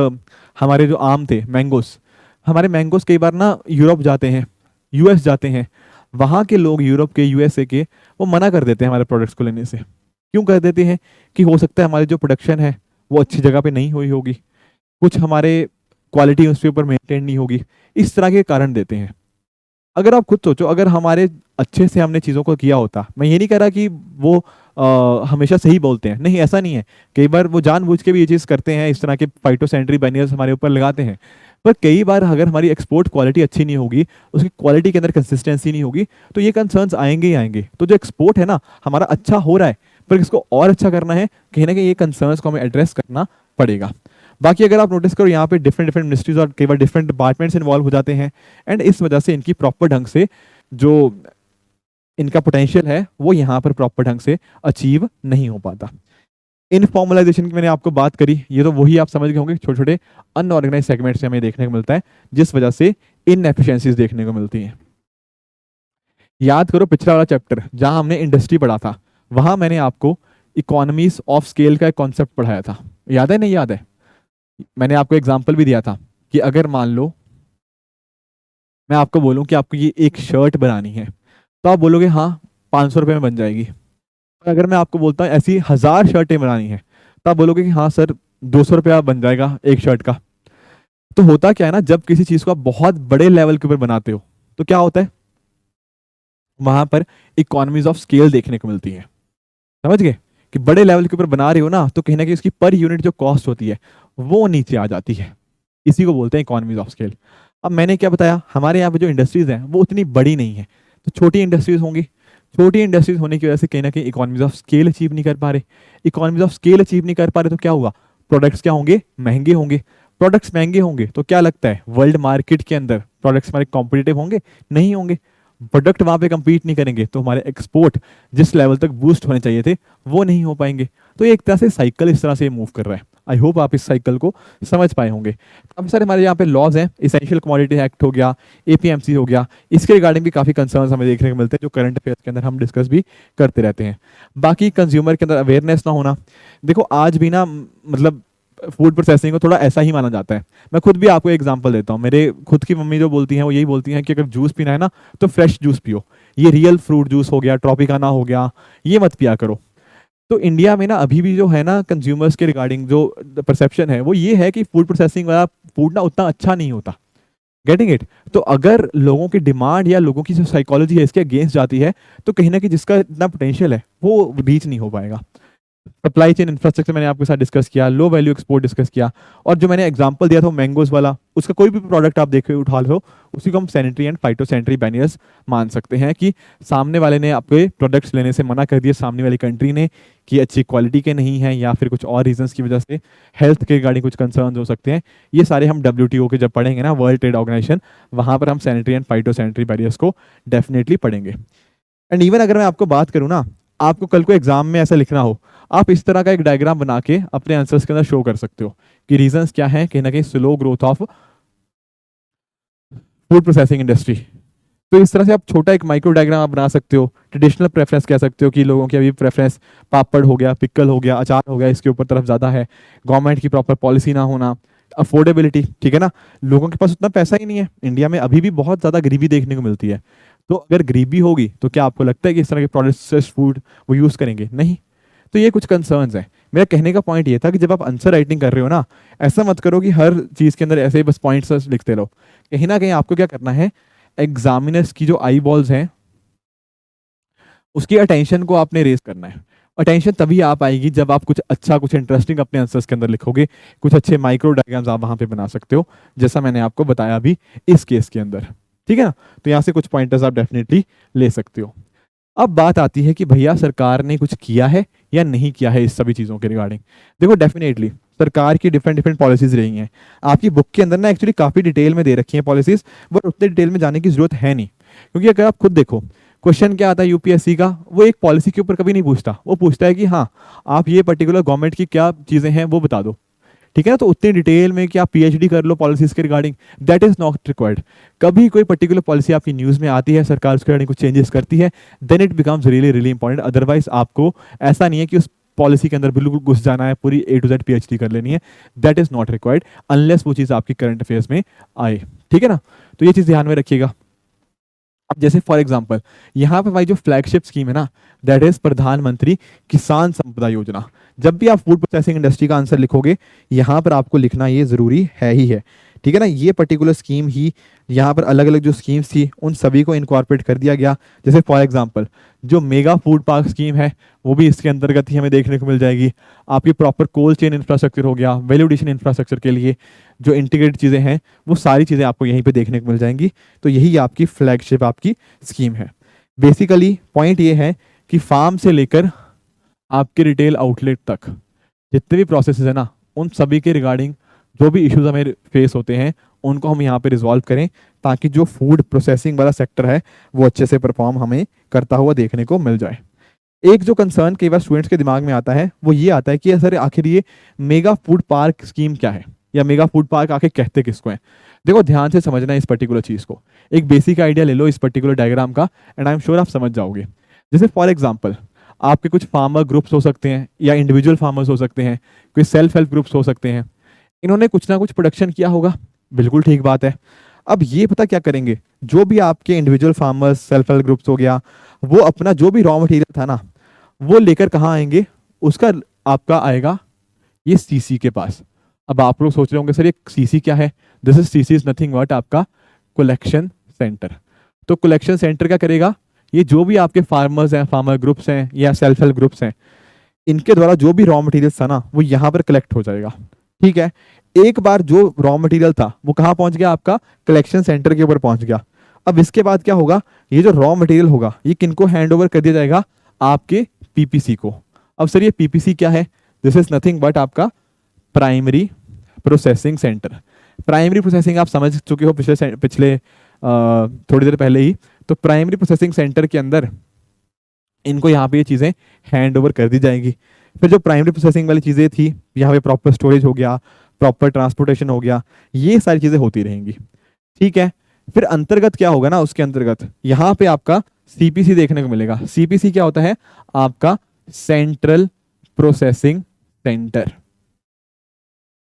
S1: हमारे जो आम थे मैंगोस, हमारे मैंगोस कई बार ना यूरोप जाते हैं, यूएस जाते हैं। वहाँ के लोग यूरोप के, यूएसए के, वो मना कर देते हैं हमारे प्रोडक्ट्स को लेने से। क्यों कर देते हैं? कि हो सकता है हमारी जो प्रोडक्शन है वो अच्छी जगह पे नहीं हुई होगी, कुछ हमारे क्वालिटी उसके ऊपर मेंटेन नहीं होगी, इस तरह के कारण देते हैं। अगर आप खुद सोचो, अगर हमारे अच्छे से हमने चीज़ों को किया होता, मैं ये नहीं कह रहा कि वो हमेशा सही बोलते हैं, नहीं ऐसा नहीं है। कई बार वो जानबूझ के भी ये चीज़ करते हैं, इस तरह के फाइटोसैनिटरी बैरियर्स हमारे ऊपर लगाते हैं। पर कई बार अगर हमारी एक्सपोर्ट क्वालिटी अच्छी नहीं होगी, उसकी क्वालिटी के अंदर कंसिस्टेंसी नहीं होगी, तो ये कंसर्न्स आएंगे ही आएंगे। तो जो एक्सपोर्ट है ना हमारा अच्छा हो रहा है, पर इसको और अच्छा करना है, कहीं ना कहीं ये कंसर्न्स को हमें एड्रेस करना पड़ेगा। बाकी अगर आप नोटिस करो यहाँ पे डिफरेंट डिफरेंट मिनिस्ट्रीज और कई बार डिफरेंट डिपार्टमेंट्स इन्वॉल्व हो जाते हैं, एंड इस वजह से इनकी प्रॉपर ढंग से जो इनका पोटेंशियल है वो यहाँ पर प्रॉपर ढंग से अचीव नहीं हो पाता। इनफॉर्मलाइजेशन की मैंने आपको बात करी, ये तो वही आप समझ गए होंगे, छोटे छोटे अनऑर्गेनाइज सेगमेंट से हमें देखने को मिलता है जिस वजह से इनएफिशिएंसीज देखने को मिलती हैं। याद करो पिछला वाला चैप्टर जहां हमने इंडस्ट्री पढ़ा था, वहां मैंने आपको इकोनॉमीज ऑफ स्केल का एक कॉन्सेप्ट पढ़ाया था, याद है नहीं याद है? मैंने आपको एग्जांपल भी दिया था कि अगर मान लो मैं आपको बोलूं कि आपको ये एक शर्ट बनानी है, तो आप बोलोगे हाँ 500 रुपये में बन जाएगी। और अगर मैं आपको बोलता हूँ ऐसी 1000 शर्टें बनानी है, तो आप बोलोगे कि हाँ सर 200 रुपया बन जाएगा एक शर्ट का। तो होता क्या है ना, जब किसी चीज को आप बहुत बड़े लेवल के ऊपर बनाते हो तो क्या होता है, वहां पर इकोनॉमीज ऑफ स्केल देखने को मिलती है। समझ गए कि बड़े लेवल के ऊपर बना रहे हो ना, तो कहीं ना कहीं उसकी पर यूनिट जो कॉस्ट होती है वो नीचे आ जाती है। इसी को बोलते हैं इकोनॉमीज ऑफ स्केल। अब मैंने क्या बताया, हमारे यहाँ पे जो इंडस्ट्रीज हैं वो उतनी बड़ी नहीं है, तो छोटी इंडस्ट्रीज होंगी। छोटी इंडस्ट्रीज होने की वजह से कहीं ना कहीं इकोनॉमीज ऑफ स्केल अचीव नहीं कर पा रहे। इकोनॉमीज ऑफ स्केल अचीव नहीं कर पा रहे तो क्या हुआ, प्रोडक्ट्स क्या होंगे, महंगे होंगे। प्रोडक्ट्स महंगे होंगे तो क्या लगता है, वर्ल्ड मार्केट के अंदर प्रोडक्ट्स हमारे कॉम्पिटिटिव होंगे, नहीं होंगे। प्रोडक्ट वहां पे compete नहीं करेंगे तो हमारे एक्सपोर्ट जिस लेवल तक बूस्ट होने चाहिए थे वो नहीं हो पाएंगे। तो ये एक तरह से साइकिल इस तरह से मूव कर रहा है। आई होप आप इस साइकिल को समझ पाए होंगे। काफी सारे हमारे यहाँ पे लॉज हैं, इसेंशियल कमोडिटी एक्ट हो गया, एपीएमसी हो गया, इसके रिगार्डिंग भी काफी कंसर्न्स हमें देखने को मिलते हैं जो करंट अफेयर्स के अंदर हम डिस्कस भी करते रहते हैं। बाकी कंज्यूमर के अंदर अवेयरनेस ना होना, देखो आज भी ना मतलब फूड प्रोसेसिंग को थोड़ा ऐसा ही माना जाता है। मैं खुद भी आपको एग्जांपल देता हूँ, मेरे खुद की मम्मी जो बोलती हैं वो यही बोलती हैं कि अगर जूस पीना है ना तो फ्रेश जूस पियो, ये रियल फ्रूट जूस हो गया, ट्रॉपिकाना हो गया, ये मत पिया करो। तो इंडिया में ना अभी भी जो है ना कंज्यूमर्स के रिगार्डिंग जो परसेप्शन है वो ये है कि फूड प्रोसेसिंग वाला फूड ना उतना अच्छा नहीं होता। Getting it? तो अगर लोगों की डिमांड या लोगों की जो साइकोलॉजी है इसके अगेंस्ट जाती है तो कहीं ना कहीं जिसका इतना पोटेंशियल है वो रीच नहीं हो पाएगा। सप्लाई चेन इंफ्रास्ट्रक्चर मैंने आपके साथ डिस्कस किया, लो वैल्यू एक्सपोर्ट डिस्कस किया, और जो मैंने एग्जांपल दिया था मैंगोज वाला, उसका कोई भी प्रोडक्ट आप देखे उठा लो, उसी को हम सैनिटरी एंड फाइटोसैनिटरी बैरियर्स मान सकते हैं कि सामने वाले ने आपके प्रोडक्ट्स लेने से मना कर दिया, सामने वाली कंट्री ने, कि अच्छी क्वालिटी के नहीं है या फिर कुछ और रीजंस की वजह से हेल्थ के रिगार्डिंग कुछ कंसर्न हो सकते हैं। ये सारे हम WTO के जब पढ़ेंगे ना, वर्ल्ड ट्रेड ऑर्गेनाइजेशन, वहां पर हम सैनिटरी एंड फाइटोसैनिटरी बैरियर्स को डेफिनेटली पढ़ेंगे। एंड इवन अगर मैं आपको बात करूँ ना, आपको कल को एग्जाम में ऐसा लिखना हो, आप इस तरह का एक डायग्राम बना के अपने आंसर्स के अंदर शो कर सकते हो कि रीजंस क्या है, कहीं ना कहीं slow growth of food processing industry. तो इस तरह से आप छोटा एक माइक्रो डायग्राम आप बना सकते हो। ट्रेडिशनल प्रेफरेंस कह सकते हो कि लोगों की अभी प्रेफरेंस पापड़ हो गया, पिकल हो गया, अचार हो गया, इसके ऊपर तरफ ज़्यादा है। गवर्नमेंट की प्रॉपर पॉलिसी ना होना, अफोर्डेबिलिटी, ठीक है ना, लोगों के पास उतना पैसा ही नहीं है। इंडिया में अभी भी बहुत ज़्यादा गरीबी देखने को मिलती है। तो अगर गरीबी होगी तो क्या आपको लगता है कि इस तरह के प्रोसेस्ड फूड वो यूज़ करेंगे? नहीं। तो ये कुछ कंसर्न्स हैं। मेरा कहने का पॉइंट ये था कि जब आप आंसर राइटिंग कर रहे हो ना, ऐसा मत करो कि हर चीज़ के अंदर ऐसे ही बस पॉइंट्स लिखते रहो। कहीं ना कहीं आपको क्या करना है, एग्जामिनर्स की जो आई बॉल्स हैं उसकी अटेंशन को आपने रेज करना है। अटेंशन तभी आ पाएगी जब आप कुछ अच्छा, कुछ इंटरेस्टिंग अपने आंसर्स के अंदर लिखोगे, कुछ अच्छे माइक्रो डायग्राम्स आप वहां पे बना सकते हो, जैसा मैंने आपको बताया अभी इस केस के अंदर। ठीक है ना? तो यहाँ से कुछ पॉइंटर्स आप डेफिनेटली ले सकते हो। अब बात आती है कि भैया सरकार ने कुछ किया है या नहीं किया है इस सभी चीज़ों के रिगार्डिंग। देखो डेफिनेटली सरकार की डिफरेंट डिफरेंट पॉलिसीज रही हैं। आपकी बुक के अंदर ना एक्चुअली काफ़ी डिटेल में दे रखी हैं पॉलिसीज, बट उतने डिटेल में जाने की जरूरत है नहीं, क्योंकि अगर आप खुद देखो क्वेश्चन क्या आता है यूपीएससी का, वो एक पॉलिसी के ऊपर कभी नहीं पूछता। वो पूछता है कि हाँ आप ये पर्टिकुलर गवर्नमेंट की क्या चीज़ें हैं वो बता दो। ठीक है ना? तो उतनी डिटेल में कि आप पीएचडी कर लो पॉलिसीज के regarding, that is not required. कभी कोई पर्टिकुलर पॉलिसी आपकी न्यूज़ में आती है, सरकार उसके रिगार्डिंग कुछ चेंजेस करती है, then it becomes really really important. Otherwise आपको ऐसा नहीं है कि उस पॉलिसी के अंदर बिल्कुल घुस जाना है, पूरी A to Z पीएचडी कर लेनी है, that is not required unless वो चीज़ आपकी करंट अफेयर्स में आए। ठीक है ना? तो ये चीज़ ध्यान में रखिएगा। अब जैसे फॉर एग्जांपल यहाँ पे भाई जो फ्लैगशिप स्कीम है ना, दैट इज प्रधानमंत्री किसान संपदा योजना। जब भी आप फूड प्रोसेसिंग इंडस्ट्री का आंसर लिखोगे, यहाँ पर आपको लिखना ये जरूरी है ही है। ठीक है ना? ये पर्टिकुलर स्कीम ही, यहाँ पर अलग अलग जो स्कीम्स थी उन सभी को इनकॉर्पोरेट कर दिया गया। जैसे फॉर एग्जांपल जो मेगा फूड पार्क स्कीम है वो भी इसके अंतर्गत ही हमें देखने को मिल जाएगी। आपकी प्रॉपर कोल्ड चेन इंफ्रास्ट्रक्चर हो गया, वैल्यू एडिशन इंफ्रास्ट्रक्चर के लिए जो इंटीग्रेटेड चीज़ें हैं वो सारी चीज़ें आपको यहीं पे देखने को मिल जाएंगी। तो यही आपकी फ्लैगशिप आपकी स्कीम है। बेसिकली पॉइंट ये है कि फार्म से लेकर आपके रिटेल आउटलेट तक जितने भी प्रोसेसेस है ना, उन सभी के रिगार्डिंग जो भी इश्यूज हमें फेस होते हैं उनको हम यहाँ पे रिजॉल्व करें, ताकि जो फूड प्रोसेसिंग वाला सेक्टर है वो अच्छे से परफॉर्म हमें करता हुआ देखने को मिल जाए। एक जो कंसर्न कई बार स्टूडेंट्स के दिमाग में आता है वो ये आता है कि सर आखिर ये मेगा फूड पार्क स्कीम क्या है, या मेगा फूड पार्क आखिर कहते किसको है। देखो ध्यान से समझना है इस पर्टिकुलर चीज़ को, एक बेसिक आइडिया ले लो इस पर्टिकुलर डायग्राम का, एंड आई एम श्योर आप समझ जाओगे। जैसे फॉर एग्जाम्पल आपके कुछ फार्मर ग्रुप्स हो सकते हैं या इंडिविजुअल फार्मर्स हो सकते हैं, कोई सेल्फ हेल्प ग्रुप्स हो सकते हैं, इन्होंने कुछ ना कुछ प्रोडक्शन किया होगा, बिल्कुल ठीक बात है। अब ये पता क्या करेंगे, जो भी आपके individual farmers self help groups हो गया, वो अपना जो भी रॉ मटेरियल था ना, वो लेकर कहाँ आएंगे, उसका आपका आएगा ये सीसी के पास। अब आप लोग सोच रहे होंगे सर ये सीसी क्या है, this is CC is nothing but आपका कलेक्शन सेंटर। तो कलेक्शन सेंटर क्या करेगा, ये जो भी आपके फार्मर्स हैं, फार्मर ग्रुप्स हैं या सेल्फ हेल्प ग्रुप्स हैं, इनके द्वारा जो भी रॉ मटेरियल था ना वो यहाँ पर कलेक्ट हो जाएगा। ठीक है, एक बार जो रॉ मटेरियल था वो कहाँ पहुंच गया, आपका कलेक्शन सेंटर के ऊपर पहुंच गया। अब इसके बाद क्या होगा, ये जो रॉ मटेरियल होगा ये किनको हैंड ओवर कर दिया जाएगा, आपके पीपीसी को। अब सर ये पीपीसी क्या है, दिस इज नथिंग बट आपका primary processing centre. Primary processing आप समझ चुके हो पिछले थोड़ी देर पहले ही। तो प्राइमरी प्रोसेसिंग सेंटर के अंदर इनको यहाँ पे ये चीज़ें हैंड ओवर कर दी जाएगी। फिर जो प्राइमरी प्रोसेसिंग वाली चीज़ें थी, यहाँ पे प्रॉपर स्टोरेज हो गया, प्रॉपर ट्रांसपोर्टेशन हो गया, ये सारी चीज़ें होती रहेंगी। ठीक है, फिर अंतर्गत क्या होगा ना, उसके अंतर्गत यहाँ पे आपका सीपीसी देखने को मिलेगा। सीपीसी क्या होता है, आपका सेंट्रल प्रोसेसिंग सेंटर।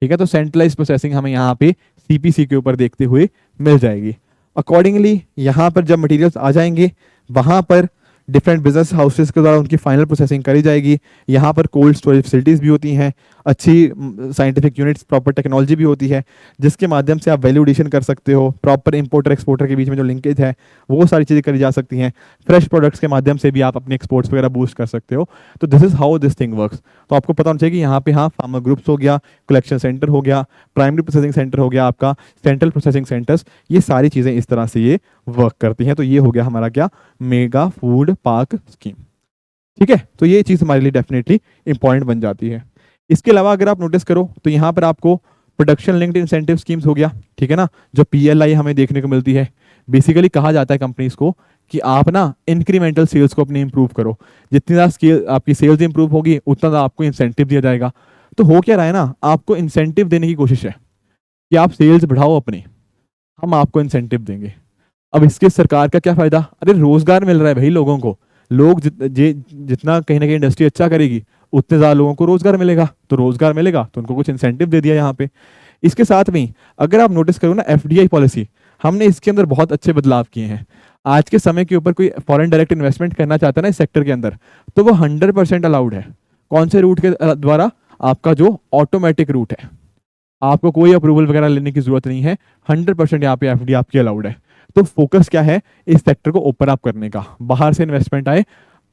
S1: ठीक है, तो सेंट्रलाइज प्रोसेसिंग हमें यहाँ पे सीपीसी के ऊपर देखते हुए मिल जाएगी। अकॉर्डिंगली यहाँ पर जब मटेरियल्स आ जाएंगे, वहां पर डिफरेंट बिजनेस हाउसेस के द्वारा उनकी फाइनल प्रोसेसिंग करी जाएगी। यहाँ पर कोल्ड स्टोरेज फैसिलिटीज भी होती हैं, अच्छी साइंटिफिक यूनिट्स, प्रॉपर टेक्नोलॉजी भी होती है, जिसके माध्यम से आप वैल्यू एडिशन कर सकते हो। प्रॉपर इंपोर्टर एक्सपोर्टर के बीच में जो लिंकेज है वो सारी चीज़ें करी जा सकती हैं। फ्रेश प्रोडक्ट्स के माध्यम से भी आप अपने एक्सपोर्ट्स वगैरह बूस्ट कर सकते हो। तो this is how this thing works. तो आपको पता होना चाहिए कि यहाँ पे हाँ फार्मर ग्रुप्स हो गया, कलेक्शन सेंटर हो गया, प्राइमरी प्रोसेसिंग सेंटर हो गया, आपका सेंट्रल प्रोसेसिंग सेंटर्स, ये सारी चीज़ें इस तरह से ये वर्क करती हैं। तो ये हो गया हमारा क्या, मेगा फूड पार्क स्कीम। ठीक है, तो ये चीज़ हमारे लिए डेफिनेटली इंपॉर्टेंट बन जाती है। इसके अलावा अगर आप नोटिस करो तो यहाँ पर आपको प्रोडक्शन लिंक्ड इंसेंटिव स्कीम्स हो गया, ठीक है ना, जो पीएलआई हमें देखने को मिलती है। बेसिकली कहा जाता है कंपनीज को कि आप ना इंक्रीमेंटल सेल्स को अपनी इंप्रूव करो, जितनी ज़्यादा स्केल आपकी सेल्स इंप्रूव होगी उतना ज़्यादा आपको इंसेंटिव दिया जाएगा। तो हो क्या रहा है ना, आपको इंसेंटिव देने की कोशिश है कि आप सेल्स बढ़ाओ अपनी, हम आपको इंसेंटिव देंगे। अब इसके सरकार का क्या फायदा, अरे रोजगार मिल रहा है भाई लोगों को। लोग जितना कहीं ना कहीं इंडस्ट्री अच्छा करेगी उतने ज़्यादा लोगों को रोजगार मिलेगा, तो रोजगार मिलेगा तो उनको कुछ इंसेंटिव दे दिया यहाँ पे। इसके साथ में अगर आप नोटिस करो ना, एफडीआई पॉलिसी, हमने इसके अंदर बहुत अच्छे बदलाव किए हैं। आज के समय के ऊपर कोई फॉरेन डायरेक्ट इन्वेस्टमेंट करना चाहता है ना इस सेक्टर के अंदर, तो वो 100% अलाउड है। कौन से रूट के द्वारा, आपका जो ऑटोमेटिक रूट है, आपको कोई अप्रूवल वगैरह लेने की जरूरत नहीं है। 100% यहाँ पे एफडी आपकी अलाउड है। तो फोकस क्या है, इस सेक्टर को ओपन अप करने का, बाहर से इन्वेस्टमेंट आए,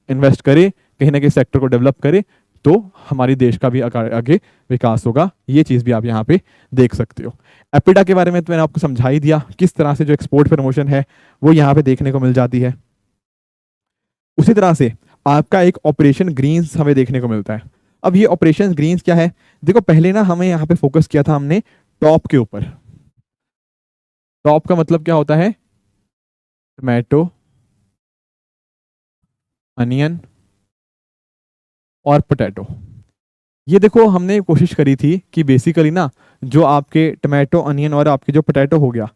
S1: इन्वेस्ट करे, कहीं ना कहीं सेक्टर को डेवलप करे, तो हमारी देश का भी आगे विकास होगा। ये चीज़ भी आप यहाँ पे देख सकते हो। एपिडा के बारे में तो मैंने आपको समझा ही दिया, किस तरह से जो एक्सपोर्ट प्रमोशन है वो यहाँ पे देखने को मिल जाती है। उसी तरह से आपका एक ऑपरेशन ग्रीन्स हमें देखने को मिलता है। अब ये ऑपरेशन ग्रीन्स क्या है, देखो पहले ना हमें यहाँ पे फोकस किया था हमने टॉप के ऊपर। टॉप का मतलब क्या होता है, टोमेटो, अनियन और पोटैटो। ये देखो हमने कोशिश करी थी कि बेसिकली ना जो आपके टोमेटो, अनियन और आपके जो पोटैटो हो गया,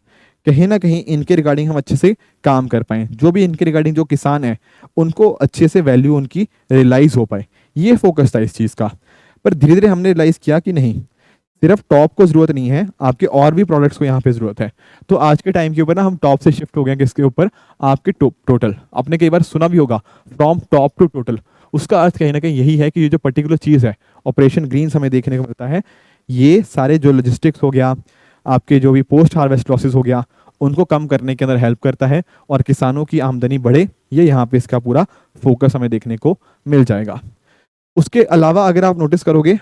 S1: कहीं ना कहीं इनके रिगार्डिंग हम अच्छे से काम कर पाएँ, जो भी इनके रिगार्डिंग जो किसान है उनको अच्छे से वैल्यू उनकी रियलाइज हो पाए, ये फोकस था इस चीज़ का। पर धीरे धीरे हमने रियलाइज किया कि नहीं, सिर्फ टॉप को जरूरत नहीं है, आपके और भी प्रोडक्ट्स को यहाँ पे जरूरत है। तो आज के टाइम के ऊपर ना हम टॉप से शिफ्ट हो गए किसके ऊपर, आपके टोटल। आपने कई बार सुना भी होगा फ्रॉम टॉप टू टोटल। उसका अर्थ कहीं ना कहीं यही है कि ये जो पर्टिकुलर चीज़ है ऑपरेशन ग्रीन्स हमें देखने को मिलता है, ये सारे जो लॉजिस्टिक्स हो गया, आपके जो भी पोस्ट हार्वेस्ट लॉसेस हो गया, उनको कम करने के अंदर हेल्प करता है और किसानों की आमदनी बढ़े, ये यहाँ पे इसका पूरा फोकस हमें देखने को मिल जाएगा। उसके अलावा अगर आप नोटिस करोगे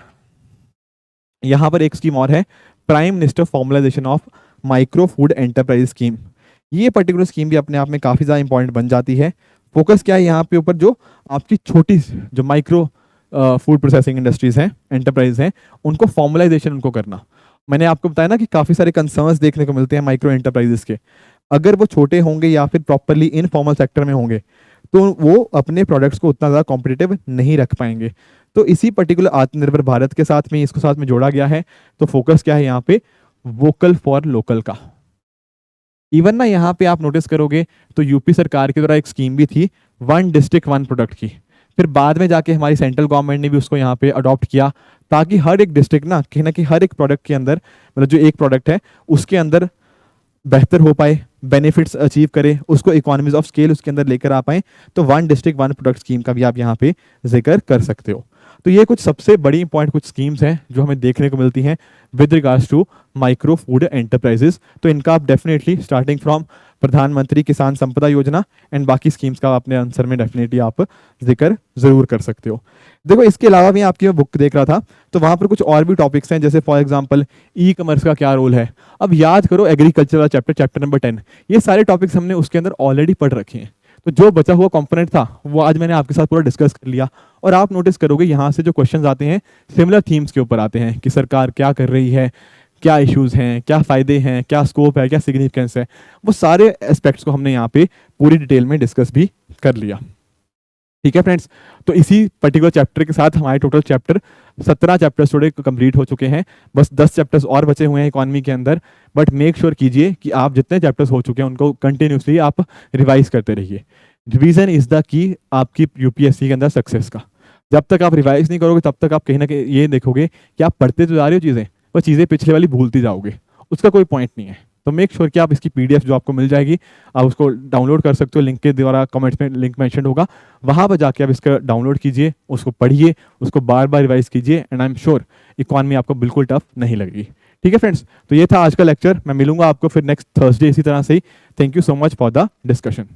S1: यहाँ पर एक स्कीम और है, prime minister formalisation of micro food enterprise scheme. ये पर्टिकुलर स्कीम भी अपने आप में काफ़ी ज़्यादा इंपॉर्टेंट बन जाती है। फोकस क्या है यहाँ पे ऊपर, जो आपकी छोटी जो माइक्रो फूड प्रोसेसिंग इंडस्ट्रीज हैं, एंटरप्राइज हैं, उनको फॉर्मुलाइजेशन उनको करना। मैंने आपको बताया ना कि काफ़ी सारे कंसर्न्स देखने को मिलते हैं माइक्रो एंटरप्राइजेस के। अगर वो छोटे होंगे या फिर प्रॉपरली इनफॉर्मल सेक्टर में होंगे तो वो अपने प्रोडक्ट्स को उतना ज़्यादा कॉम्पिटिटिव नहीं रख पाएंगे। तो इसी पर्टिकुलर आत्मनिर्भर भारत के साथ में इसको साथ में जोड़ा गया है। तो फोकस क्या है यहाँ पे, वोकल फॉर लोकल का। इवन ना यहाँ पे आप नोटिस करोगे तो यूपी सरकार के द्वारा एक स्कीम भी थी, 1 डिस्ट्रिक्ट 1 प्रोडक्ट की। फिर बाद में जाके हमारी सेंट्रल गवर्नमेंट ने भी उसको यहाँ पे अडॉप्ट किया, ताकि हर एक डिस्ट्रिक्ट ना कहीं हर एक प्रोडक्ट के अंदर, मतलब जो एक प्रोडक्ट है उसके अंदर बेहतर हो पाए, बेनिफिट्स अचीव करे, उसको इकोनॉमीज ऑफ स्केल उसके अंदर लेकर आ पाए। तो one district one product scheme का भी आप यहाँ पे जिक्र कर सकते हो। तो ये कुछ सबसे बड़ी इंपॉर्टेंट कुछ स्कीम्स हैं जो हमें देखने को मिलती हैं with regards to micro food enterprises. तो इनका आप डेफिनेटली स्टार्टिंग फ्रॉम प्रधानमंत्री किसान संपदा योजना एंड बाकी स्कीम्स का अपने आंसर में डेफिनेटली आप जिक्र जरूर कर सकते हो। देखो इसके अलावा भी आपकी बुक देख रहा था तो वहां पर कुछ और भी टॉपिक्स हैं, जैसे फॉर एग्जांपल ई कॉमर्स का क्या रोल है। अब याद करो एग्रीकल्चर वाला चैप्टर नंबर 10, ये सारे टॉपिक्स हमने उसके अंदर ऑलरेडी पढ़ रखे हैं। तो जो बचा हुआ कंपोनेंट था वो आज मैंने आपके साथ पूरा डिस्कस कर लिया। और आप नोटिस करोगे यहाँ से जो क्वेश्चंस आते हैं सिमिलर थीम्स के ऊपर आते हैं कि सरकार क्या कर रही है, क्या इश्यूज हैं, क्या फायदे हैं, क्या स्कोप है, क्या सिग्निफिकेंस है। वो सारे एस्पेक्ट्स को हमने यहाँ पे पूरी डिटेल में डिस्कस भी कर लिया। ठीक है फ्रेंड्स, तो इसी पर्टिकुलर चैप्टर के साथ हमारे टोटल चैप्टर 17 चैप्टर्स थोड़े कंप्लीट हो चुके हैं। बस 10 चैप्टर्स और बचे हुए हैं इकोनॉमी के अंदर। बट मेक श्योर कीजिए कि आप जितने चैप्टर्स हो चुके हैं उनको कंटिन्यूसली आप रिवाइज करते रहिए। रिवीजन इज द की आपकी यूपीएससी के अंदर सक्सेस का। जब तक आप रिवाइज नहीं करोगे तब तक आप कहीं ना कहीं ये देखोगे कि आप पढ़ते तो जा रहे हो चीज़ें, पर चीज़ें पिछले वाली भूलती जाओगे, उसका कोई पॉइंट नहीं है। तो मेक श्योर कि आप इसकी पीडीएफ जो आपको मिल जाएगी आप उसको डाउनलोड कर सकते हो, लिंक के द्वारा कमेंट्स में लिंक मेंशन होगा, वहां पर जाके आप इसका डाउनलोड कीजिए, उसको पढ़िए, उसको बार बार रिवाइज कीजिए and I am sure economy आपको बिल्कुल टफ नहीं लगेगी। ठीक है फ्रेंड्स, तो ये था आज का लेक्चर। मैं मिलूंगा आपको फिर नेक्स्ट थर्सडे इसी तरह से ही। Thank you so much for the discussion.